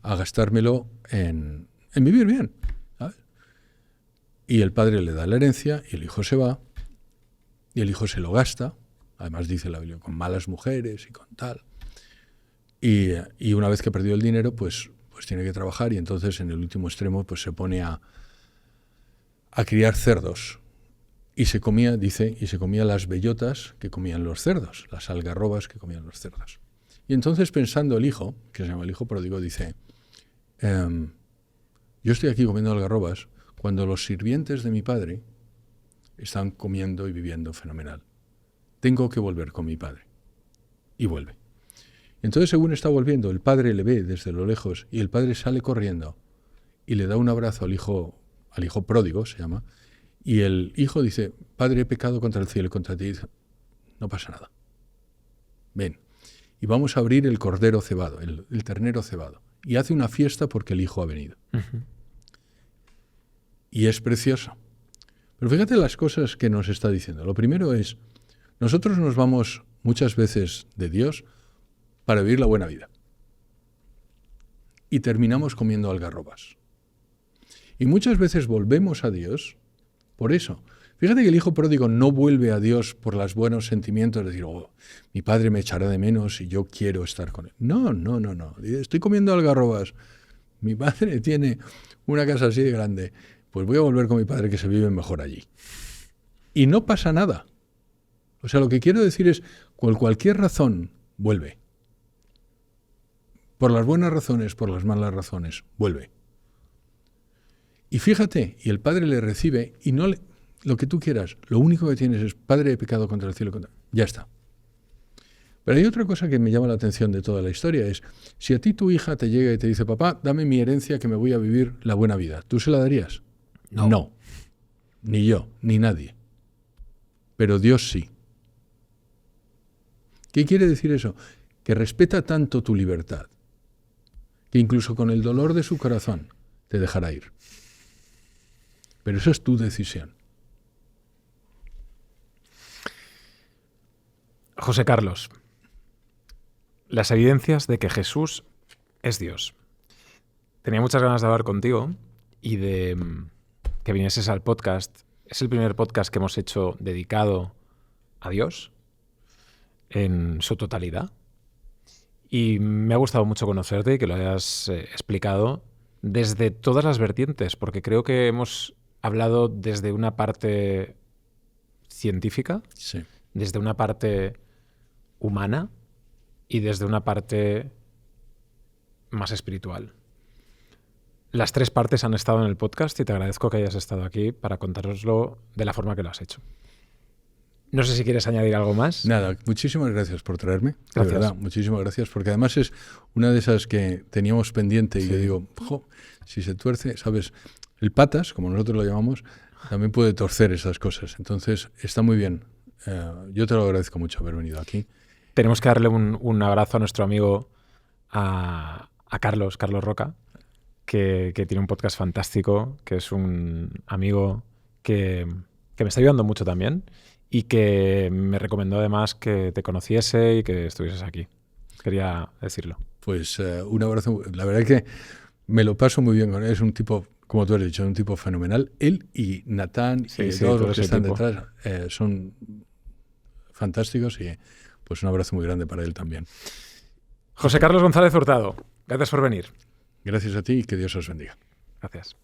a gastármelo en vivir bien, ¿sabes? Y el padre le da la herencia y el hijo se va y el hijo se lo gasta, además dice la Biblia, con malas mujeres y con tal. Y una vez que perdió el dinero, pues tiene que trabajar y entonces en el último extremo pues se pone a criar cerdos. Y se comía las bellotas que comían los cerdos, las algarrobas que comían los cerdos. Y entonces pensando el hijo, que se llama el hijo pródigo, dice, yo estoy aquí comiendo algarrobas cuando los sirvientes de mi padre están comiendo y viviendo fenomenal. Tengo que volver con mi padre. Y vuelve. Entonces, según está volviendo, el padre le ve desde lo lejos y el padre sale corriendo y le da un abrazo al hijo pródigo, se llama, y el hijo dice, padre, he pecado contra el cielo y contra ti. Y dice, no pasa nada. Ven. Y vamos a abrir el cordero cebado, el ternero cebado. Y hace una fiesta porque el hijo ha venido. Uh-huh. Y es precioso. Pero fíjate las cosas que nos está diciendo. Lo primero es, nosotros nos vamos muchas veces de Dios para vivir la buena vida. Y terminamos comiendo algarrobas. Y muchas veces volvemos a Dios por eso. Fíjate que el hijo pródigo no vuelve a Dios por los buenos sentimientos, de decir, mi padre me echará de menos y yo quiero estar con él. No. Estoy comiendo algarrobas. Mi padre tiene una casa así de grande. Pues voy a volver con mi padre que se vive mejor allí. Y no pasa nada. O sea, lo que quiero decir es, por cualquier razón, vuelve. Por las buenas razones, por las malas razones, vuelve. Y fíjate, y el padre le recibe y no lo que tú quieras, lo único que tienes es, padre, he pecado contra el cielo, ya está. Pero hay otra cosa que me llama la atención de toda la historia, es, si a ti tu hija te llega y te dice, papá, dame mi herencia que me voy a vivir la buena vida, ¿tú se la darías? No. Ni yo, ni nadie. Pero Dios sí. ¿Qué quiere decir eso? Que respeta tanto tu libertad, que incluso con el dolor de su corazón te dejará ir. Pero eso es tu decisión. José Carlos, las evidencias de que Jesús es Dios. Tenía muchas ganas de hablar contigo y de que vinieses al podcast. Es el primer podcast que hemos hecho dedicado a Dios en su totalidad. Y me ha gustado mucho conocerte y que lo hayas explicado desde todas las vertientes, porque creo que hemos hablado desde una parte científica, sí, desde una parte humana y desde una parte más espiritual. Las tres partes han estado en el podcast y te agradezco que hayas estado aquí para contárnoslo de la forma que lo has hecho. No sé si quieres añadir algo más. Nada, muchísimas gracias por traerme. Gracias. De verdad, muchísimas gracias, porque además es una de esas que teníamos pendiente y yo digo, si se tuerce, ¿sabes? El patas, como nosotros lo llamamos, también puede torcer esas cosas. Entonces, está muy bien. Yo te lo agradezco mucho haber venido aquí. Tenemos que darle un abrazo a nuestro amigo, a Carlos Roca, que tiene un podcast fantástico, que es un amigo que me está ayudando mucho también y que me recomendó además que te conociese y que estuvieses aquí. Quería decirlo. Pues un abrazo. La verdad es que me lo paso muy bien con él. Es un tipo, como tú has dicho, un tipo fenomenal. Él y Natán y todos los que están detrás son fantásticos y pues un abrazo muy grande para él también. José Carlos González Hurtado, gracias por venir. Gracias a ti y que Dios os bendiga. Gracias.